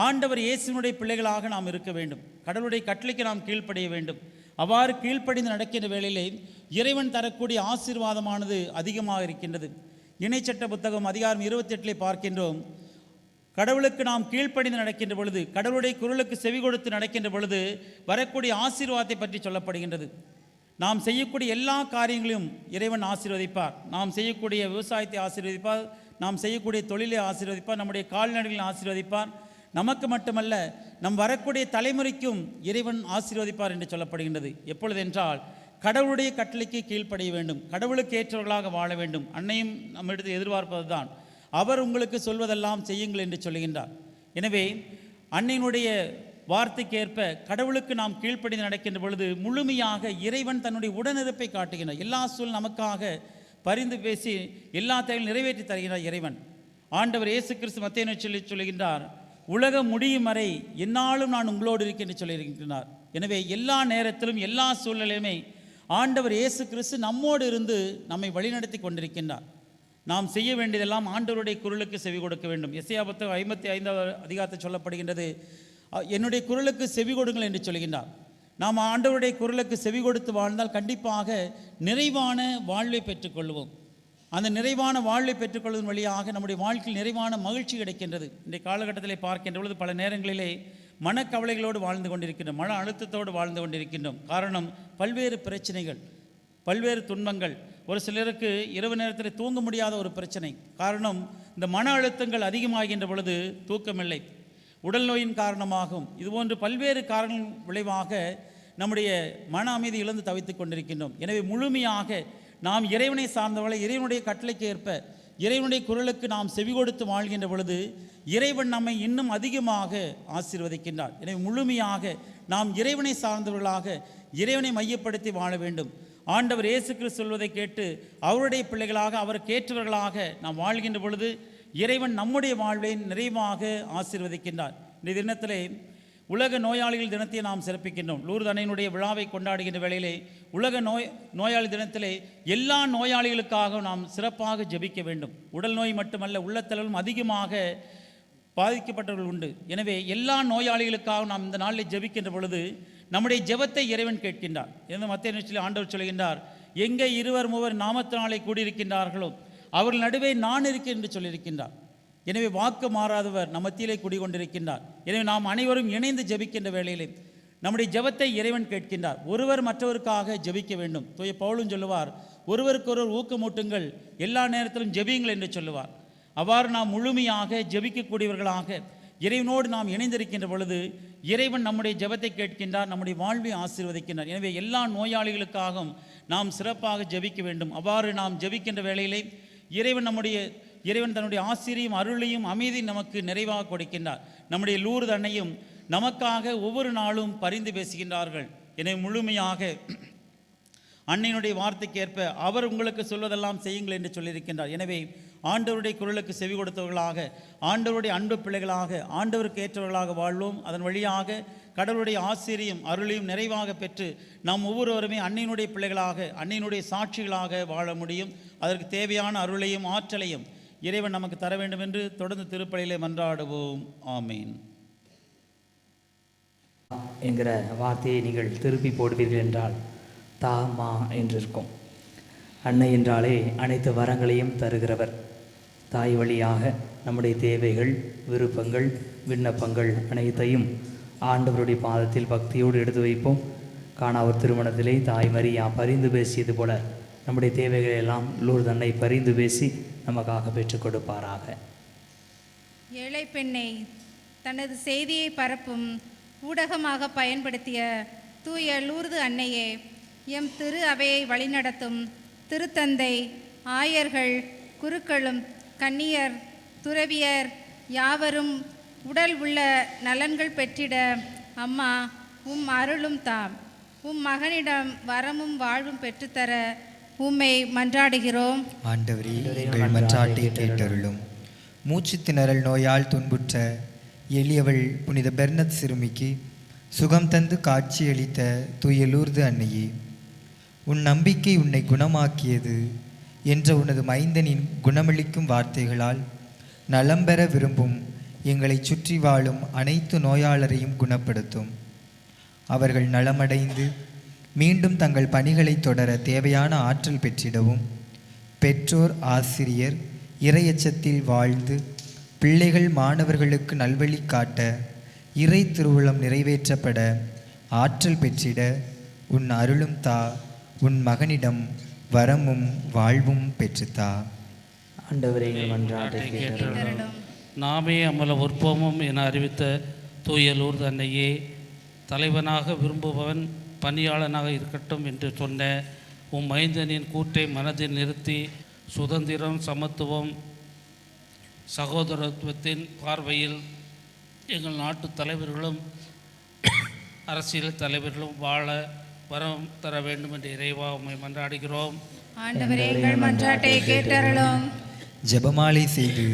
ஆண்டவர் இயேசுவினுடைய பிள்ளைகளாக நாம் இருக்க வேண்டும். கடவுளுடைய கட்டளைக்கு நாம் கீழ்ப்படிய வேண்டும். அவ்வாறு கீழ்ப்படிந்து நடக்கின்ற வேளையிலே இறைவன் தரக்கூடிய ஆசீர்வாதமானது அதிகமாக இருக்கின்றது. இணைச்சட்ட புத்தகம் அதிகாரம் 28 பார்க்கின்றோம். கடவுளுக்கு நாம் கீழ்ப்படிந்து நடக்கின்ற பொழுது, கடவுளுடைய குரலுக்கு செவி கொடுத்து நடக்கின்ற பொழுது வரக்கூடிய ஆசீர்வாதத்தை பற்றி சொல்லப்படுகின்றது. நாம் செய்யக்கூடிய எல்லா காரியங்களையும் இறைவன் ஆசீர்வதிப்பார். நாம் செய்யக்கூடிய விவசாயத்தை ஆசீர்வதிப்பார், நாம் செய்யக்கூடிய தொழிலை ஆசீர்வதிப்பார், நம்முடைய கால்நடைகளை ஆசீர்வதிப்பார். நமக்கு மட்டுமல்ல, நம் வரக்கூடிய தலைமுறைக்கும் இறைவன் ஆசீர்வதிப்பார் என்று சொல்லப்படுகின்றது. எப்பொழுதென்றால் கடவுளுடைய கட்டளைக்கு கீழ்ப்படிய வேண்டும், கடவுளுக்கு ஏற்றவர்களாக வாழ வேண்டும். அன்னையும் நம்மிடத்தில் எதிர்பார்ப்பது தான், அவர் உங்களுக்கு சொல்வதெல்லாம் செய்யுங்கள் என்று சொல்லுகின்றார். எனவே அன்னையினுடைய வார்த்தைக்கேற்ப கடவுளுக்கு நாம் கீழ்ப்படிந்து நடக்கின்ற பொழுது முழுமையாக இறைவன் தன்னுடைய உடனிருப்பை காட்டுகின்றார். எல்லா சூழ் நமக்காக பரிந்து பேசி எல்லா தேவையும் நிறைவேற்றி தருகிறார் இறைவன். ஆண்டவர் இயேசு கிறிஸ்து மத்தேயு சொல்லுகின்றார், உலகம் முடியும் வரை எந்நாளும் நான் உங்களோடு இருக்கேன் என்று சொல்லியிருக்கின்றார். எனவே எல்லா நேரத்திலும் எல்லா சூழ்நிலையுமே ஆண்டவர் இயேசு கிறிஸ்து நம்மோடு இருந்து நம்மை வழிநடத்தி கொண்டிருக்கின்றார். நாம் செய்ய வேண்டியதெல்லாம் ஆண்டவருடைய குரலுக்கு செவி கொடுக்க வேண்டும். எசையா புத்தகம் 55 அதிகாரத்தில் சொல்லப்படுகின்றது, என்னுடைய குரலுக்கு செவி கொடுங்கள் என்று சொல்கின்றார். நாம் ஆண்டவருடைய குரலுக்கு செவி கொடுத்து வாழ்ந்தால் கண்டிப்பாக நிறைவான வாழ்வை பெற்றுக்கொள்வோம். அந்த நிறைவான வாழ்வை பெற்றுக்கொள்வதன் வழியாக நம்முடைய வாழ்க்கையில் நிறைவான மகிழ்ச்சி கிடைக்கின்றது. இன்றைய காலகட்டத்தில் பார்க்கின்ற பொழுது பல நேரங்களிலே மனக்கவலைகளோடு வாழ்ந்து கொண்டிருக்கின்றோம், மன அழுத்தத்தோடு வாழ்ந்து கொண்டிருக்கின்றோம். காரணம் பல்வேறு பிரச்சனைகள், பல்வேறு துன்பங்கள். ஒரு சிலருக்கு இரவு நேரத்தில் தூங்க முடியாத ஒரு பிரச்சனை. காரணம் இந்த மன அழுத்தங்கள் அதிகமாகின்ற பொழுது தூக்கமில்லை, உடல் நோயின் காரணமாகும். இதுபோன்று பல்வேறு காரணங்கள் விளைவாக நம்முடைய மன அமைதி இழந்து தவித்து கொண்டிருக்கின்றோம். எனவே முழுமையாக நாம் இறைவனை சார்ந்தவளை இறைவனுடைய கட்டளைக்கு ஏற்ப இறைவனுடைய குரலுக்கு நாம் செவி கொடுத்து வாழ்கின்ற பொழுது இறைவன் நம்மை இன்னும் அதிகமாக ஆசீர்வதிக்கின்றார். எனவே முழுமையாக நாம் இறைவனை சார்ந்தவர்களாக இறைவனை மையப்படுத்தி வாழ வேண்டும். ஆண்டவர் இயேசு கிறிஸ்து சொல்வதை கேட்டு அவருடைய பிள்ளைகளாக அவருக்கு ஏற்றவர்களாக நாம் வாழ்கின்ற பொழுது இறைவன் நம்முடைய வாழ்வை நிறைவாக ஆசீர்வதிக்கின்றார். இந்த தினத்திலே உலக நோயாளிகள் தினத்தை நாம் சிறப்பிக்கின்றோம். லூர்து அன்னையினுடைய விழாவை கொண்டாடுகின்ற வேளையிலே உலக நோயாளி தினத்திலே எல்லா நோயாளிகளுக்காக நாம் சிறப்பாக ஜெபிக்க வேண்டும். உடல் நோய் மட்டுமல்ல, உள்ளத்தளவிலும் அதிகமாக பாதிக்கப்பட்டவர்கள் உண்டு. எனவே எல்லா நோயாளிகளுக்காக நாம் இந்த நாளில் ஜெபிக்கின்ற பொழுது நம்முடைய ஜெபத்தை இறைவன் கேட்கின்றார். என்று மத்தேயு நற்செய்தியில் ஆண்டவர் சொல்கின்றார், எங்கே 2-3 நாமத்தினாலே கூடியிருக்கின்றார்களோ அவர்கள் நடுவே நான் இருக்கேன் என்று சொல்லியிருக்கின்றார். எனவே வாக்கு மாறாதவர் நம்ம மத்தியிலே குடிகொண்டிருக்கின்றார். எனவே நாம் அனைவரும் இணைந்து ஜெபிக்கின்ற வேளையிலே நம்முடைய ஜெபத்தை இறைவன் கேட்கின்றார். ஒருவர் மற்றவருக்காக ஜெபிக்க வேண்டும். தூய பவுலும் சொல்லுவார், ஒருவருக்கொருவர் ஊக்கமூட்டுங்கள், எல்லா நேரத்திலும் ஜெபியுங்கள் என்று சொல்லுவார். அவ்வாறு நாம் முழுமையாக ஜெபிக்கக்கூடியவர்களாக இறைவனோடு நாம் இணைந்திருக்கின்ற பொழுது இறைவன் நம்முடைய ஜெபத்தை கேட்கின்றார், நம்முடைய வாழ்வை ஆசீர்வதிக்கின்றார். எனவே எல்லா நோயாளிகளுக்காகவும் நாம் சிறப்பாக ஜெபிக்க வேண்டும். அவ்வாறு நாம் ஜெபிக்கின்ற வேளையிலே இறைவன் தன்னுடைய ஆசிரியும் அருளையும் அமைதியும் நமக்கு நிறைவாக கொடுக்கின்றார். நம்முடைய லூர்து அன்னையும் நமக்காக ஒவ்வொரு நாளும் பரிந்து பேசுகின்றார்கள். எனவே முழுமையாக அன்னையினுடைய வார்த்தைக்கேற்ப அவர் உங்களுக்கு சொல்வதெல்லாம் செய்யுங்கள் என்று சொல்லியிருக்கின்றார். எனவே ஆண்டவருடைய குரலுக்கு செவி கொடுத்தவர்களாக, ஆண்டவருடைய அன்பு பிள்ளைகளாக, ஆண்டவருக்கு ஏற்றவர்களாக வாழ்வோம். அதன் வழியாக கடவுளுடைய ஆசிரியும் அருளையும் நிறைவாக பெற்று நாம் ஒவ்வொருவருமே அன்னையினுடைய பிள்ளைகளாக, அன்னையினுடைய சாட்சிகளாக வாழ முடியும். அதற்கு தேவையான அருளையும் ஆற்றலையும் இறைவன் நமக்கு தர வேண்டும் என்று தொடர்ந்து திருப்பலியிலே மன்றாடுவோம். ஆமீன். என்கிற வார்த்தையை நீங்கள் திருப்பி போடுவீர்கள் என்றால் தாமா என்றிருக்கும். அன்னை என்றாலே அனைத்து வரங்களையும் தருகிறவர். தாய் வழியாக நம்முடைய தேவைகள், விருப்பங்கள், விண்ணப்பங்கள் அனைத்தையும் ஆண்டவருடைய பாதத்தில் பக்தியோடு எடுத்து வைப்போம். காணாவர் திருமணத்திலே தாய் மரியா பரிந்து பேசியது போல நம்முடைய தேவைகளை எல்லாம் லூர்து அன்னை பரிந்து பேசி நமக்காக பெற்றுக் கொடுப்பாராக. ஏழை பெண்ணை தனது செய்தியை பரப்பும் ஊடகமாக பயன்படுத்திய தூய லூர்து அன்னையே, எம் திரு அவையை வழிநடத்தும் திருத்தந்தை, ஆயர்கள், குருக்களும், கன்னியர், துறவியர் யாவரும் உடல் உள்ள நலன்கள் பெற்றிட அம்மா உம் அருளும் தாம். உம் மகனிடம் வரமும் வாழ்வும் பெற்றுத்தர உம்மை மன்றாடுகிறோம். ஆண்டவரே, எங்கள் மன்றாட்டை கேட்டருளும். மூச்சு திணறல் நோயால் துன்புற்ற எளியவள் புனித பெர்னத் சிறுமிக்கு சுகம் தந்து காட்சியளித்த தூய லூர்து அன்னையே, உன் நம்பிக்கை உன்னை குணமாக்கியது. என்ற உனது மைந்தனின் குணமளிக்கும் வார்த்தைகளால் நலம் பெற விரும்பும் எங்களை சுற்றி வாழும் அனைத்து நோயாளரையும் குணப்படுத்தும். அவர்கள் நலமடைந்து மீண்டும் தங்கள் பணிகளை தொடர தேவையான ஆற்றல் பெற்றிடவும், பெற்றோர் ஆசிரியர் இறையச்சத்தில் வாழ்ந்து பிள்ளைகள் மாணவர்களுக்கு நல்வழி காட்ட இறை திருவுளம் நிறைவேற்றப்பட ஆற்றல் பெற்றிட உன் அருளும் தா. உன் மகனிடம் வரமும் வாழ்வும் பெற்றுத்தா. ஆண்டவரே, எங்கள் மன்றாட்டை கேட்டருளும். நாமே அமல உற்பவமும் என அறிவித்த தூய லூர்து அன்னையே, தலைவனாக விரும்புபவன் பணியாளனாக இருக்கட்டும் என்று சொன்ன உம் மைந்தனின் கூற்றை மனதில் நிறுத்தி சுதந்திரம், சமத்துவம், சகோதரத்துவத்தின் பார்வையில் எங்கள் நாட்டு தலைவர்களும் அரசியல் தலைவர்களும் வாழ வரம் தர வேண்டும் என்று இறைவா உம்மை மன்றாடுகிறோம். ஆண்டவரே, எங்கள் மன்றாட்டை கேட்டருளும். ஜெபமாலை செய்து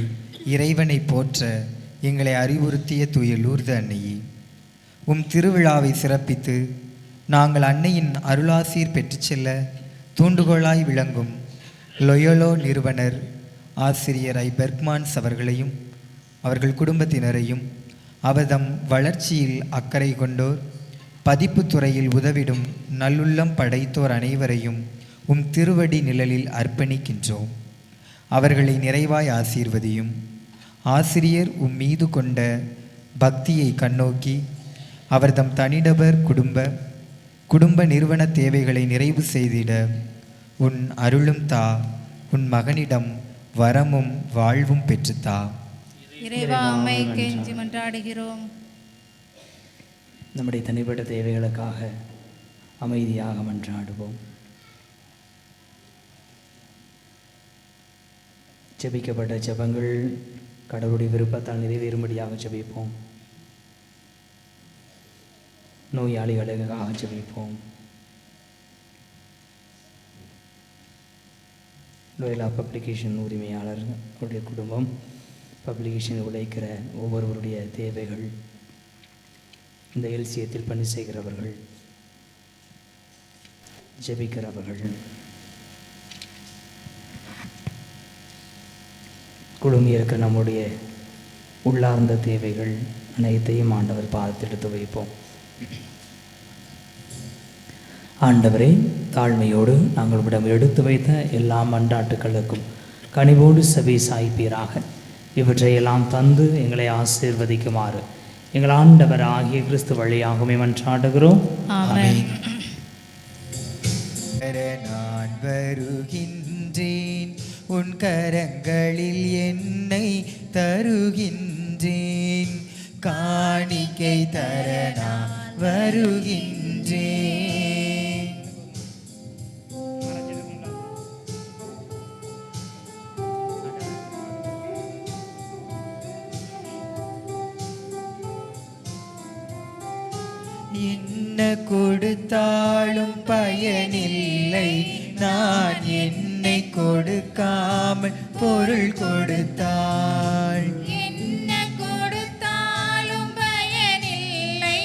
இறைவனை போற்ற எங்களை அறிவுறுத்திய தூய லூர்து அன்னையே, உம் திருவிழாவை சிறப்பித்து நாங்கள் அன்னையின் அருளாசீர் பெற்று செல்ல தூண்டுகோளாய் விளங்கும் லொயோலோ நிறுவனர் ஆசிரியர் ஐ பெர்க்மான்ஸ் அவர்களையும் அவர்கள் குடும்பத்தினரையும் அவர்தம் வளர்ச்சியில் அக்கறை கொண்டோர், பதிப்புத் துறையில் உதவிடும் நல்லுள்ளம் படைத்தோர் அனைவரையும் உம் திருவடி நிழலில் அர்ப்பணிக்கின்றோம். அவர்களை நிறைவாய் ஆசீர்வதியும். ஆசிரியர் உம் மீது கொண்ட பக்தியை கண்ணோக்கி அவர்தம் தனிநபர் குடும்ப நிறுவன தேவைகளை நிறைவு செய்திட உன் அருளும் தா. உன் மகனிடம் வரமும் வாழ்வும் பெற்றுத்தா. இறைவா, உம்மை கெஞ்சி மன்றாடுகிறோம். நம்முடைய தனிப்பட்ட தேவைகளுக்காக அமைதியாக மன்றாடுவோம். ஜெபிக்கப்பட்ட ஜெபங்கள் கடவுளுடைய விருப்பத்தால் நிறைவேறும்படியாக ஜெபிப்போம். நோயாளிகளுக்காக ஜெபிப்போம். லோயலா பப்ளிகேஷன் உரிமையாளர் அவருடைய குடும்பம், பப்ளிகேஷன் உழைக்கிற ஒவ்வொருவருடைய தேவைகள், இந்த எல்சியத்தில் பணி செய்கிறவர்கள், ஜெபிக்கிறவர்கள், குழுமி இருக்கிற நம்முடைய உள்ளார்ந்த தேவைகள் அனைத்தையும் ஆண்டவர் பாதத்தில் எடுத்து வைப்போம். ஆண்டவரே, தாழ்மையோடு நாங்கள் உம்மிடம் எடுத்து வைத்த எல்லா மன்றாட்டுகளுக்கும் கனிவோடு செவி சாய்ப்பீராக. இவற்றையெல்லாம் தந்து எங்களை ஆசீர்வதிக்குமாறு எங்கள் ஆண்டவர் ஆகிய கிறிஸ்து வழியாகவே மன்றாடுகிறோம். ஆமென். நான் வருகின்றேன், உன் கரங்களில் என்னை தருகின்றேன், காணிக்கை தர நான் வருகின்றேன். என்ன கொடுத்தாலும் பயனில்லை, நான் என்னை கொடுக்காமல் பொருள் கொடுத்தாள். என்ன கொடுத்தாலும் பயனில்லை,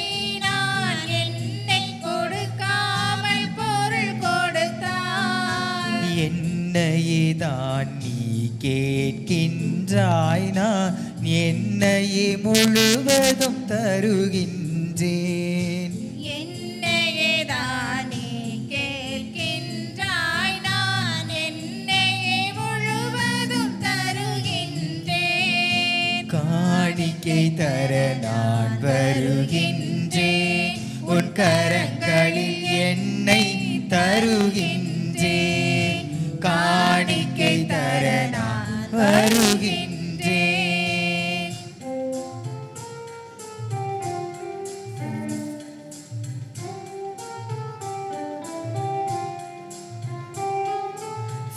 நான் என்னை கொடுக்காமல் பொருள் கொடுத்தாள். என்னையே தான் நீ கேட்கின்றாய், நான் என்னையே முழுவதும் தருகின்றேன். என்னையே தான் நீ கேட்கின்றாய், நான் என்னையே முழுவதும் தருகின்றேன். காணிக்கை தர நான் வருகின்றேன், உன் கரங்களில் என்னை தருகின்றேன், காணிக்கை தர நான் வருகின்றேன்.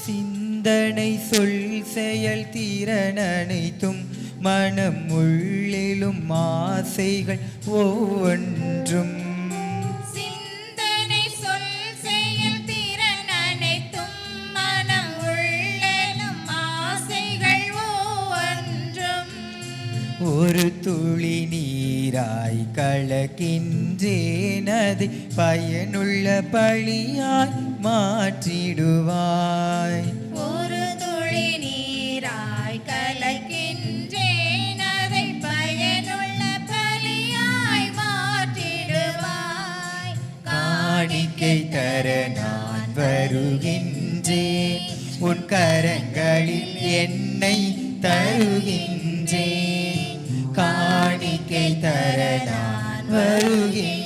சிந்தனை சொல் செயல் திறன் அனைத்தும் மனம் உள்ளிலும் ஆசைகள் ஒவ்வொன்றும். சிந்தனை சொல் செயல் திறன் அனைத்தும் மனம் உள்ளெனும் ஆசைகள் ஒவ்வொன்றும். ஒரு துளி நீராய் கலக்கின்றேன், அதை பயனுள்ள பழியாய் மாற்றிடுவாய். வருகின்றேன், உன் கரங்களில் என்னை தருகின்றேன், காணிக்கை தர நான் வருகின்றேன்.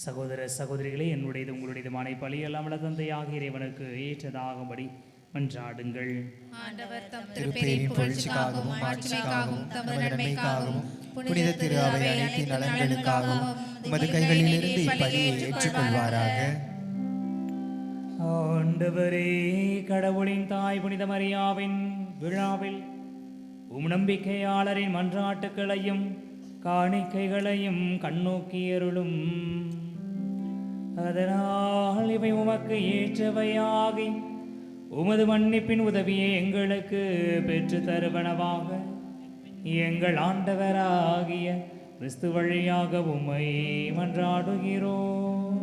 சகோதர சகோதரிகளே, என்னுடையது உங்களுடையது மானை பலி அல்லாமல தந்தையாக இறைவனுக்கு ஏற்றதாகும்படி மன்றாடுங்கள். ஆண்டவர் தம் திருப்பேரின் புகழ்ச்சிக்காகவும் மாட்சிக்காகவும் தமது நன்மைக்காகவும் புனித திரு அவை அனைத்தின் நலன்களுக்காகவும் உமது கைகளிலிருந்து இப்பலியை ஏற்றுக்கொள்வாராக. ஆண்டவரே, கடவுளின் தாய் புனித மரியாவின் விழாவில் நம்பிக்கையாளரின் மன்றாட்டுக்களையும் காணிக்கைகளையும் கண்ணோக்கியருளும். அதனால் இவை உமக்கு ஏற்றவையாகி உமது மன்னிப்பின் உதவியை எங்களுக்கு பெற்று தருவனவாக எங்கள் ஆண்டவராகிய கிறிஸ்து வழியாக உம்மை மன்றாடுகிறோம்.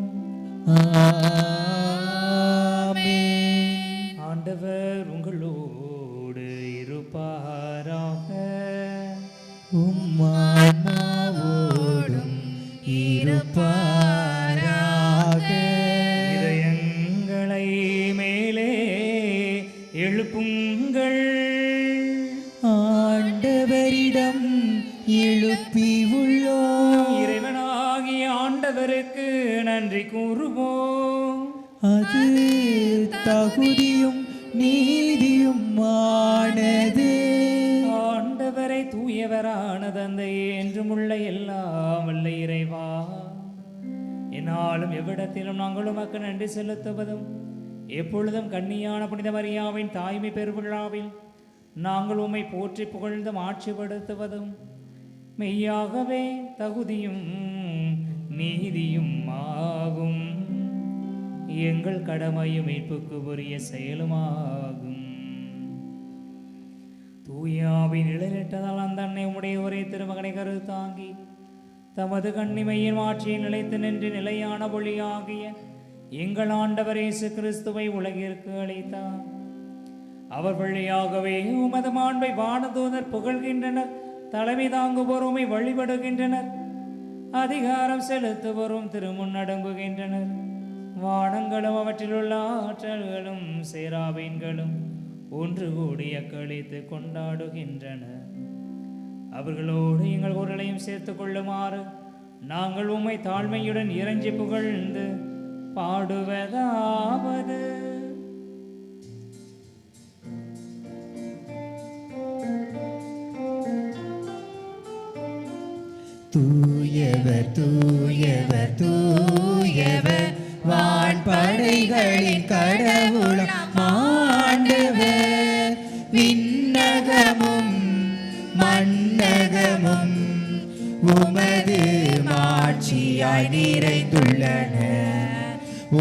ஆண்டவர் உங்களோடு இருப்பாராக. உம்மாவோடும் இருப்பாராக. இதயங்களை மேலே எழுப்புங்கள். ஆண்டவரிடம் எழுப்பி உள்ளோம், இறைவனாகிய ஆண்டவருக்கு நன்றி கூறுவோம். அது தகுதியும் நீதியுமானது. ஆண்டவரை தூயவரான தந்தையே, என்றும் உள்ள எல்லாம் வல்ல இறைவா, என்னாலும் எவ்விடத்திலும் நாங்கள் உமக்கு நன்றி செலுத்துவதும் எப்பொழுதும் கன்னியான புனித மரியாவின் தாய்மை பெருவிழாவில் நாங்கள் உம்மை போற்றி புகழ்ந்தும் ஆட்சிப்படுத்துவதும் மெய்யாகவே தகுதியும் நீதியும் ஆகும். எங்கள் கடமையும் மீட்புக்கு உரிய செயலுமாகும். தூயாவின் இளநிட்டதால் அந்த அன்னை உம்முடைய ஒரே திருமகனை கருத்தாங்கி தமது கண்ணிமையின் ஆட்சியை நிலைத்து நின்று நிலையான ஒளியாகிய எங்கள் ஆண்டவர் இயேசு கிறிஸ்துவை உலகிற்கு அளித்தார். அவர் வழியாகவே உமது மாண்பை வானதூதர் புகழ்கின்றனர், தலைமை தாங்குவோர் உம்மை வழிபடுகின்றனர், அதிகாரம் செலுத்துவோரும் திருமுன்னடங்குகின்றனர். வானங்களும் அவற்றிலுள்ள ஆற்றல்களும் சேராபீன்களும் ஒன்று கூடி அக்களித்து கொண்டாடுகின்றனர். அவர்களோடு எங்கள் குரலையும் சேர்த்து கொள்ளுமாறு நாங்கள் உம்மை தாழ்மையுடன் இறைஞ்சி புகழ்ந்து பாடுவதாவது. தூயவர் தூயவர் தூயவர், வான்படைகளின் கடவுளாம் ஆண்டவர். விண்ணகமும் மண்ணகமும் உமது மாட்சியாய் நிறைந்துள்ளன.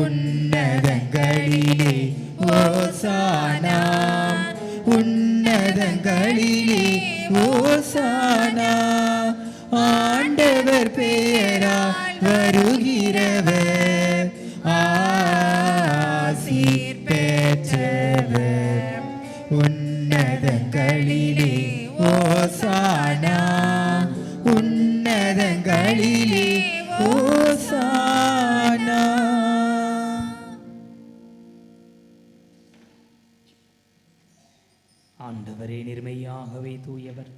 உன்னதங்களிலே ஓசானா, உன்னதங்களிலே ஓசானா. ஆண்டவர் பெயரால் வருகிறவர் ஆசீர் பெற்றவர். உன்னதங்களிலே ஓசானா, உன்னதங்களிலே ஓசானா. ஆண்டவரே, நிர்மையாகவே தூயவர்,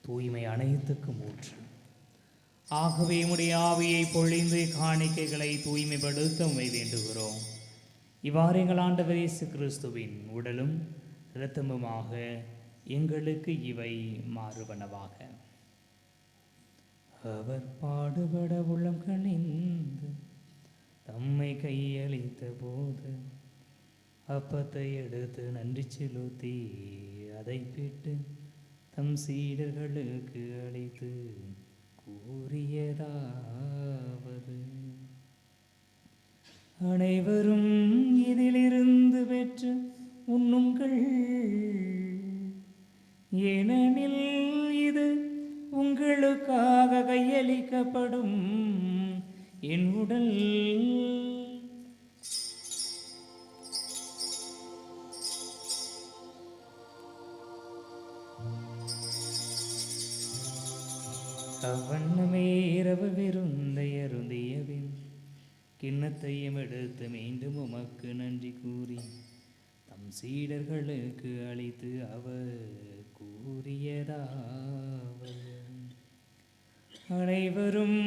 தூய்மை அனைத்துக்கும் ஊற்று. ஆகவே உம்முடைய ஆவியை பொழிந்து காணிக்கைகளை தூய்மைப்படுத்த உம்மை வேண்டுகிறோம். இவ்வாறு எங்கள் ஆண்டவர் இயேசு கிறிஸ்துவின் உடலும் இரத்தமுமாக எங்களுக்கு இவை மாறுவனவாக. அவர் பாடுபட உள்ளம் கனிந்து தம்மை கையளித்த போது அப்பத்தை எடுத்து நன்றி செலுத்தி அதை பிட்டு தம் சீடர்களுக்கு அளித்து கூறியதாவது: அனைவரும் இதிலிருந்து பெற்று உண்ணுங்கள், ஏனெனில் இது உங்களுக்காக கையளிக்கப்படும் என் உடல். அவ்வண்ணமே இரவு விருந்தை அருந்தியபின் கிண்ணத்தையும் எடுத்து மீண்டும் உமக்கு நன்றி கூறி தம் சீடர்களுக்கு அளித்து அவர் கூறியதாவது: அனைவரும்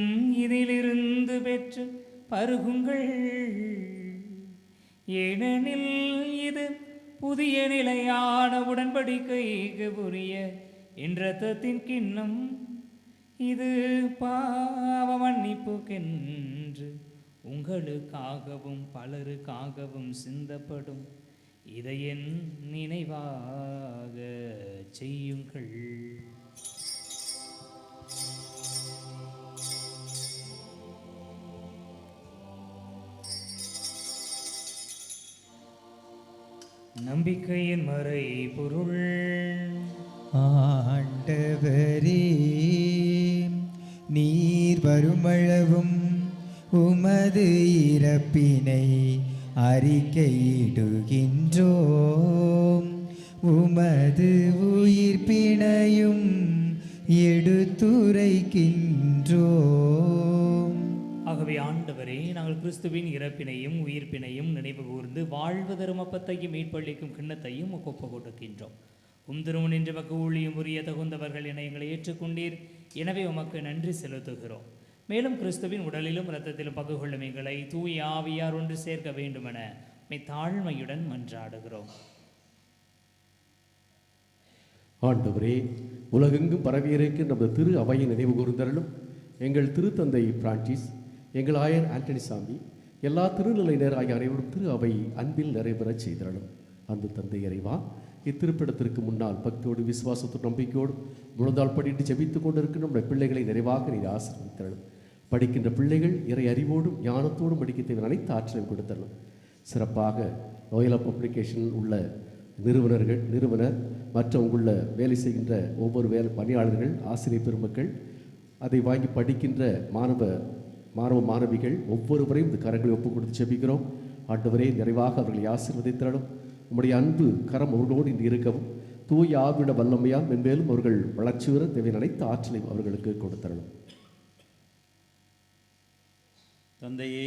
இதிலிருந்து பெற்று பருகுங்கள், ஏனெனில் இது புதிய நிலையான உடன்படிக்கைக்கு உரிய என் இரத்தத்தின் கிண்ணம். இது பாவ மன்னிப்புக்கென்று உங்களுக்காகவும் பலருக்காகவும் சிந்தப்படும். இதை என் நினைவாக செய்யுங்கள். நம்பிக்கையின் மறை பொருள்: ஆண்டவரே, நீர் வருமளவும் உமது இறப்பினை அறிக்கையிடுகின்றோம், உமது உயிர்ப்பினையும் எடுத்துரைக்கின்றோம். ஆகவே ஆண்டவரே, நாங்கள் கிறிஸ்துவின் இறப்பினையும் உயிர்ப்பினையும் நினைவு கூர்ந்து வாழ்வு தரும் அப்பத்தையும் மீட்பளிக்கும் கிண்ணத்தையும் ஒப்பு கொடுக்கின்றோம். திருமணம் என்று மக்கு ஊழியம் புரிய தகுந்தவர்கள் என எங்களை ஏற்றுக்கொண்டீர். எனவே உமக்கு நன்றி செலுத்துகிறோம். மேலும் கிறிஸ்துவின் உடலிலும் இரத்தத்திலும் பங்கு கொள்ளும் எங்களை தூய ஆவியார் ஒன்று சேர்க்க வேண்டுமென தாழ்மையுடன் மன்றாடுகிறோம். ஆண்டவரே, உலகெங்கும் பரவியிருக்க நமது திரு அவையை நினைவு கூர்ந்தருளும். எங்கள் திருத்தந்தை பிரான்சிஸ், எங்கள் ஆயர் ஆண்டனி சாமி, எல்லா திருநிலையினர் ஆகிய அனைவரும் திரு அவை அன்பில் நிறைவேறச் செய்தருளும். அன்பு தந்தை இறைவா, இத்திருப்பிடத்திற்கு முன்னால் பக்தியோடு விசுவாசத்தோடு நம்பிக்கையோடு முழந்தால் படிட்டு ஜெபித்துக் கொண்டிருக்கும் நம்முடைய பிள்ளைகளை நிறைவாக நீர் ஆசீர்வதித்தருளும். படிக்கின்ற பிள்ளைகள் இறை அறிவோடும் ஞானத்தோடும் படிக்க தேவையான அனைத்து ஆற்றலையும் கொடுத்தருளும். சிறப்பாக ராயல் பப்ளிகேஷனில் உள்ள நிறுவனர் மற்றும் உள்ள வேலை செய்கின்ற ஒவ்வொரு பணியாளர்கள், ஆசிரியர் பெருமக்கள், அதை வாங்கி படிக்கின்ற மாணவிகள் ஒவ்வொருவரையும் இந்த கரங்களை ஒப்புக் கொடுத்து ஜெபிக்கிறோம். ஆண்டவரே, நிறைவாக அவர்களை ஆசீர்வதித்தருளும். உம்முடைய அன்பு கரம் அவர்களோடு இன்று இருக்கவும், தூய ஆவிட வல்லமையால் மென்மேலும் அவர்கள் வளர்ச்சியுற தேவையான அனைத்து ஆற்றலையும் அவர்களுக்கு கொடுத்தரணும். தந்தையே,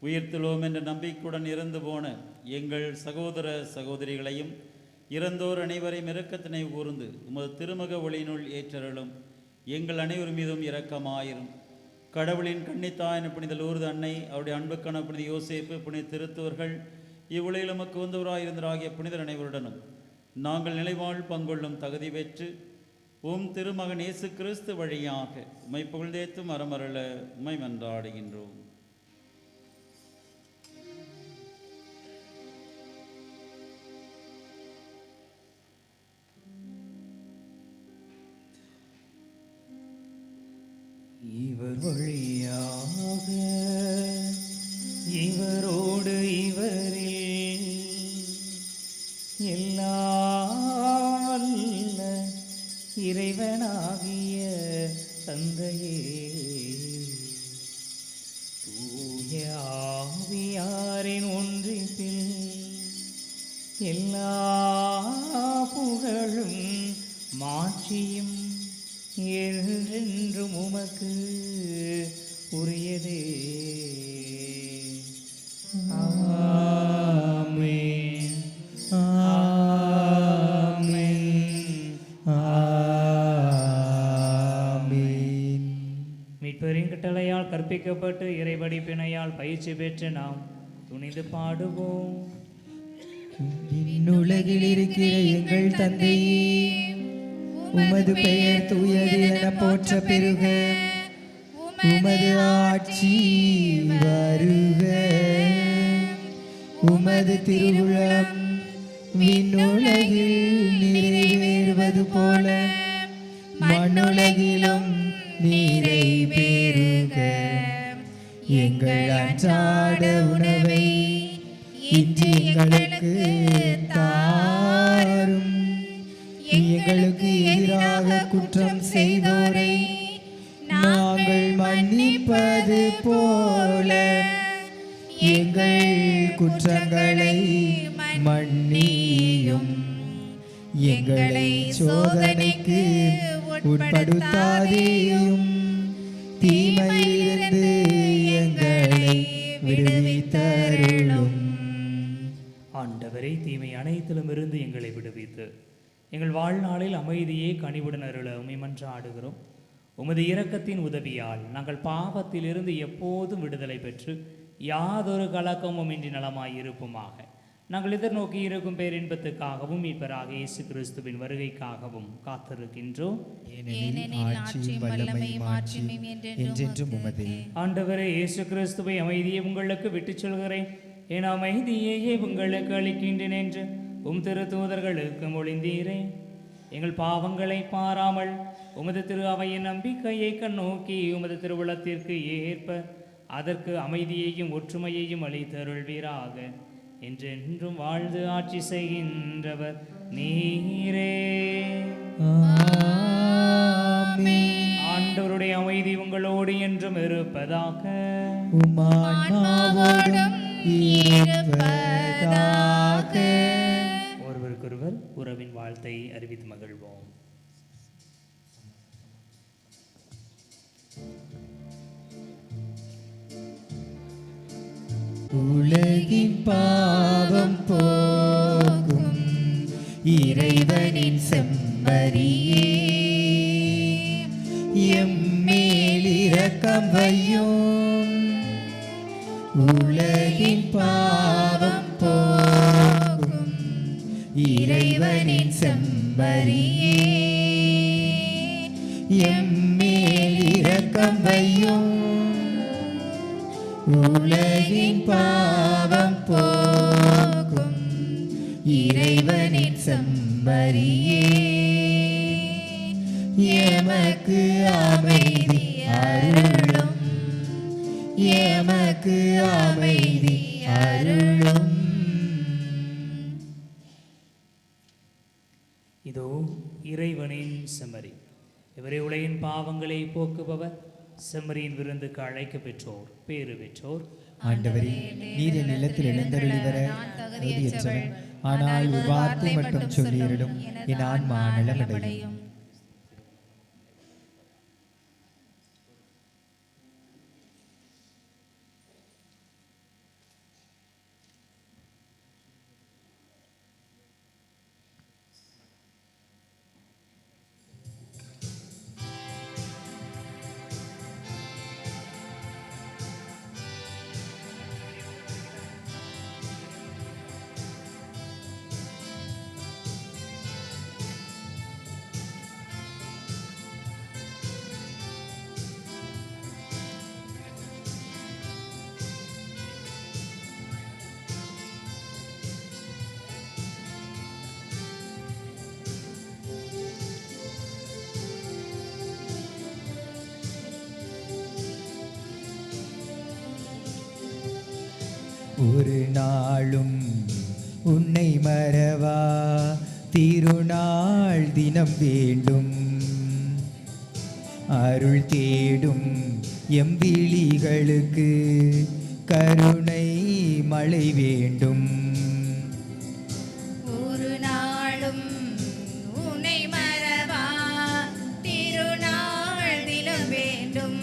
உயிர்த்தெழுவோம் என்ற நம்பிக்கையுடன் இறந்து போன எங்கள் சகோதர சகோதரிகளையும் இறந்தோர் அனைவரையும் இரக்கத்தினை கூர்ந்து உமது திருமக ஒளியினுள் ஏற்றருளும். எங்கள் அனைவர் மீதும் இரக்கமாயிரும். கடவுளின் கன்னித்தாயின் புனித லூர்து அன்னை, அவருடைய அன்புக்கான புனித யோசேப்பு, புனித திருத்துவர்கள், இவ்வுலகில் நமக்கு வந்தவராயிருந்தராகிய புனிதர் அனைவருடனும் நாங்கள் நிலைவாழ் பங்கொள்ளும் தகுதி பெற்று திருமகன் இயேசு கிறிஸ்து வழியாக உம்மை புகழ்ந்தேத்தும் அறமருள உம்மை மன்றாடுகின்றோம். இவர் வழியாக இவரோடு இவரில் எல்லாம் வல்ல இறைவனாகிய தந்தையே, தூய ஆவியாரின் ஒன்றிப்பில் எல்லா புகழும் மாட்சியும் என்றென்றும் உமக்கு உரியதே. ஆமென். ஆமென். ஆமென். மீட்பரின் கட்டளையால் கற்பிக்கப்பட்டு இறைவடிப்பினையால் பயிற்சி பெற்று நாம் துணிந்து பாடுவோம். விண்ணுலகில் இருக்கிற எங்கள் தந்தையே, உமது பெயர் தூயது என போற்ற பெருக, உமது ஆட்சி வருக, உமது திருவுளம் விண்ணுலகில் நிறைவேறுவது போல மண்ணுலகிலும் நிறைவேறுக. எங்கள் அன்றாட உணவை இன்று எங்களுக்கு தாரும். எங்களுக்கு எதிராக குற்றம் செய்தோரை நாங்கள் மன்னிப்பது போல எங்கள் குற்றங்களை மன்னியும். எங்களை சோதனைக்கு உட்படுத்தாதேயும், தீமையிலிருந்து எங்களை தீமை அனைத்திலும் இருந்து எங்களை விடுவித்து எங்கள் வாழ்நாளில் அமைதியை கனிவுடன் அருள உம்மை மன்றாடுகிறோம். உமது இரக்கத்தின் உதவியால் நாங்கள் பாவத்திலிருந்து எப்போதும் விடுதலை பெற்று யாதொரு கலக்கமும் இன்றி நலமாயிருப்போமாக. நாங்கள் எதிர்நோக்கி இருக்கும் பேரின்பத்துக்காகவும் மீட்பராக இயேசு கிறிஸ்துவின் வருகைக்காகவும் காத்திருக்கின்றோம். ஏனெனில் ஆட்சியும் வல்லமையும் மாட்சியும் என்றென்றும் உமதே. ஆண்டவரே இயேசு கிறிஸ்துவை அமைதியை உங்களுக்கு விட்டுச் சொல்கிறேன், என் அமைதியையே உங்களுக்கு அளிக்கின்றேன் என்று உம் திரு தூதர்களுக்கு மொழிந்தீரே. எங்கள் பாவங்களை பாராமல் உமது திரு அவையின் நம்பிக்கையை கண்ணோக்கி உமது திருவுளத்திற்கு ஏற்ப அதற்கு அமைதியையும் ஒற்றுமையையும் அளித்தருள்வீராக. என்றென்றும் வாழ்ந்து ஆட்சி செய்கின்றவர் நீரே. ஆண்டவருடைய அமைதி உங்களோடு என்றும் இருப்பதாக. ஒருவருக்கொருவர் உறவின் வாழ்த்தை அறிவித்து மகிழ்வோம். உலகின் பாவம் போக்கும் இறைவனின் செம்மறியே, எம்மேல் இரக்கம் வையும். உலகின் பாவம் போக்கும் இறைவனின் செம்மறியே, எம்மேல் இரக்கம் வையும். உலகின் பாவம் போக்கும் இறைவனின் செம்மறியே, எமக்கு அமைதி அருளும், எமக்கு அமைதி அருளும். இதோ இறைவனின் செம்மறி, இவரே உலகின் பாவங்களை போக்குபவர். செம்மறியின் விருந்துக்கு அழைக்க பெற்றோர் பேறு பெற்றோர். ஆண்டவரே, நீர் என் இல்லத்தில் எழுந்தருளி வர தகுதியற்றவன், ஆனால் ஒரு வார்த்தை மட்டும் சொல்லியருளும், என் ஆன்மா நலமடையும். ஒரு நாளும் உன்னை மறவா திருநாள் தினம் வேண்டும். அருள் தேடும் எம் விழிகளுக்கு கருணை மழை வேண்டும். ஒரு நாளும் உன்னை மறவா திருநாள் தினம் வேண்டும்.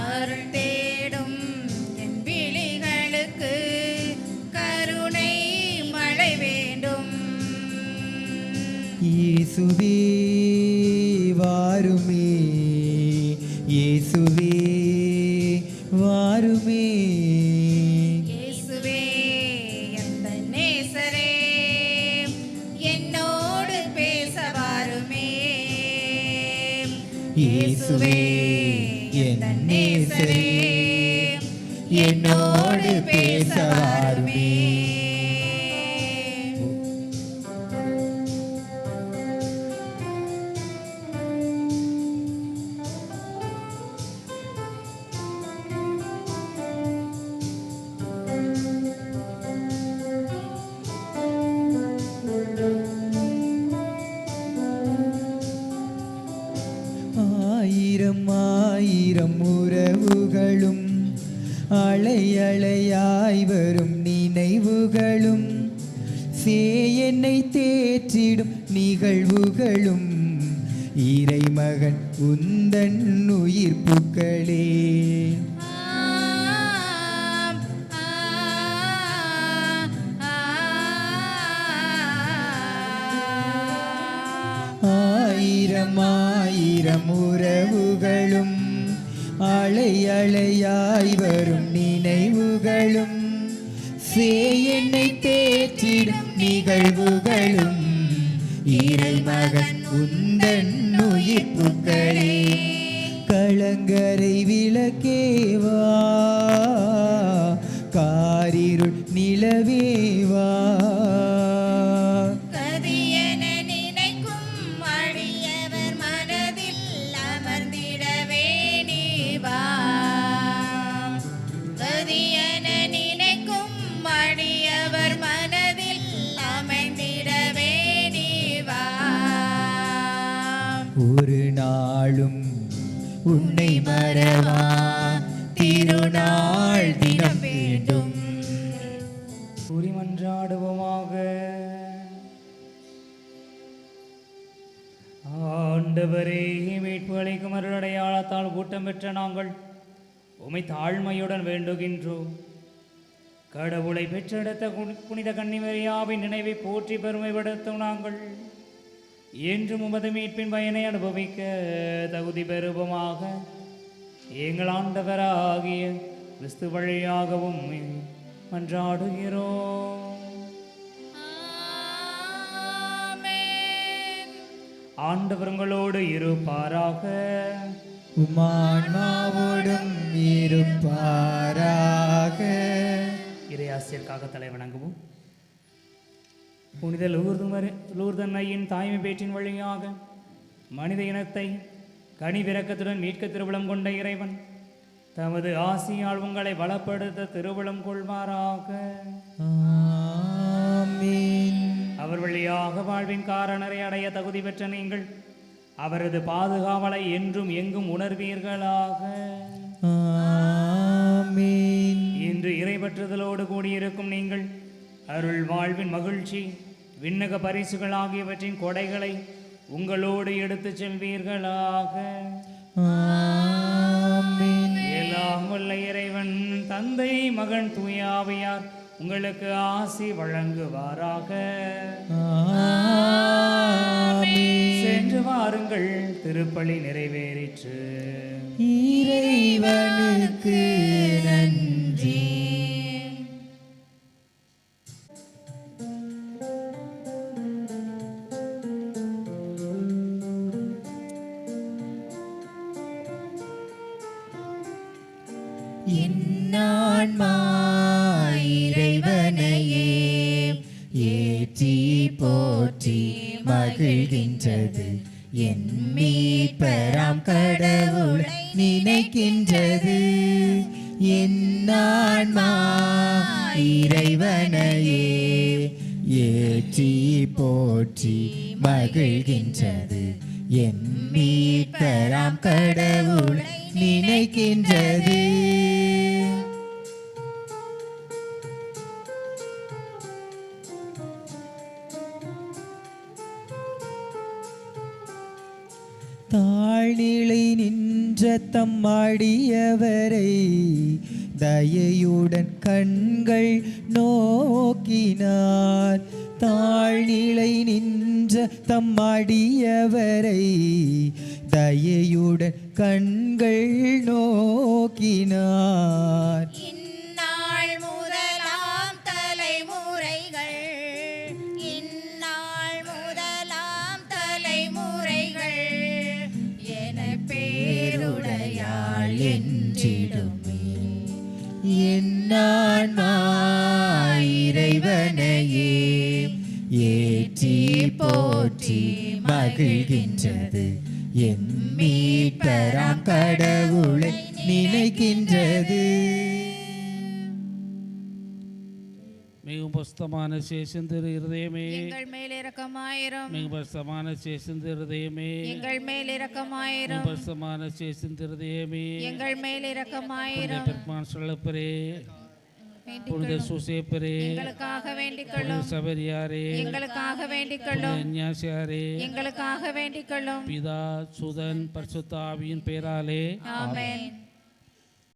அருள் தேடும் என் விழிகளுக்கு கருணை மழை வேண்டும். இயேசுவே வாருமே, இயேசுவே வாருமே, இயேசுவே எந்த நேசரே என்னோடு பேச வாருமே. இயேசுவே என் நேசரே என்னோடு பேச வாருமே. ஆயிரம் ஆயிரம் உறவுகளும் அலை அலையாய் வரும் நினைவுகளும் என்னை தேற்றிடும் நிகழ்வுகளும் இறைமகன் உந்தன் உயிர்ப்புக்களே. ஆம், ஆம், ஆம். ஆயிரம் உறவுகளும் அலை அலையாய் வரும் நினைவுகளும் என்னை தேற்றிடும் நிகழ்வுகளும் இறைமகன் உந்தன் உயிர்ப்புகளே களங்கரை விளக்கேவா காரிருள் நிலவேவா கதியென நினைக்கும் அடியவர் மனதில் அமர்ந்திடவே நீ வா. கதியென நினைக்கும் அடியவர் மனதில் அமைந்திடவே நீ வா. ஒரு நாளும் உன்னை மறவா திருநாள் தினம் வேண்டும். கூறி மன்றாடுவோமாக. ஆண்டவரே, மீட்பு அளிக்கும் அருளடையாளத்தால் கூட்டம் பெற்ற நாங்கள் உமை தாழ்மையுடன் வேண்டுகின்றோம். கடவுளை பெற்றெடுத்த புனித கன்னிமரியாவின் நினைவை போற்றி பெருமைப்படுத்தும் நாங்கள் என்றும் உமது மீட்பின் பயனை அனுபவிக்க தகுதி பெறுவோமாக. எங்கள் ஆண்டவராகிய கிறிஸ்து வழியாகவும் மன்றாடுகிறோம். ஆமென். ஆண்டவர் உங்களோடு இருப்பாராக. உமான்மாவோடும் இருப்பாராக. இறையாசிரியர்க்காக தலை வணங்குவோம். புனித லூர்தன்னையின் தாய்மை பேற்றின் வழியாக மனித இனத்தை கனிவிரக்கத்துடன் மீட்க திருவுளம் கொண்ட இறைவன் தமது ஆசியால் உங்களை பலப்படுத்த திருவுளம் கொள்வாராக. ஆமென். அவர் வழியாக வாழ்வின் காரணரை அடைய தகுதி பெற்ற நீங்கள் அவரது பாதுகாவலை என்றும் எங்கும் உணர்வீர்களாக. ஆமென். இன்று இறைபற்றுதலோடு கூடியிருக்கும் நீங்கள் அருள் வாழ்வின் மகிழ்ச்சி விண்ணக பரிசுகள் ஆகியவற்றின் கொடைகளை உங்களோடு எடுத்துச் செல்வீர்களாக. ஆமென். எல்லாம் வல்ல இறைவன் தந்தை மகன் தூயாவியார் உங்களுக்கு ஆசி வழங்குவாராக. ஆமென். சென்று வாருங்கள், திருப்பலி நிறைவேறிற்று. இறைவனுக்கு நன்றி. என்னான்மா இறைவனையே ஏற்றி போற்றி மகிழ்கின்றது. என் மீட்பராம் கடவுளை நினைக்கின்றது. என்னான்மா இறைவனையே ஏற்றி போற்றி மகிழ்கின்றது. என் மீட்பராம் கடவுளை நினைக்கின்றது. தாழ்நிலை நின்ற தம் அடியவரை தயையுடன் கண்கள் நோக்கினார். தாழ்நிலை நின்ற தம் அடியவரை தயையுடன் கண்கள் நோக்கினார். இந்நாள் முதலாம் தலைமுறைகள் இந்நாள் முதலாம் தலைமுறைகள் என பேருடையாள் என்றிடுமே. என்னான்மா இறைவனையே ஏற்றி போற்றி மகிழ்கின்றது. என் மீட்பராம் கடவுளை நினைக்கின்றது. மிகவும் பசுத்தமான சேஷந்திரு இருதயமே, எங்கள் மேல் இரக்கமாயிரும். மிகவும் பசுத்தமான சேஷந்திரு இருதயமே, எங்கள் மேல் இரக்கமாயிரும். மிகவும் பசுத்தமான சேஷந்திரு இருதயமே, எங்கள் மேல் புனித இரக்கமாயிரும். பெருமான் சொல்லப்பரே, வேண்டிக் புனித கொள்ளும். சூசேப்பரே, எங்களுக்காக வேண்டிக் புனித கொள்ளும். சபரியாரே, எங்களுக்காக வேண்டிக் புனித கொள்ளும். ஞாசியாரே, எங்களுக்காக வேண்டிக் கொள்ளும். பிதா சுதன் பரிசுத்த ஆவியின் பெயராலே ஆமென்.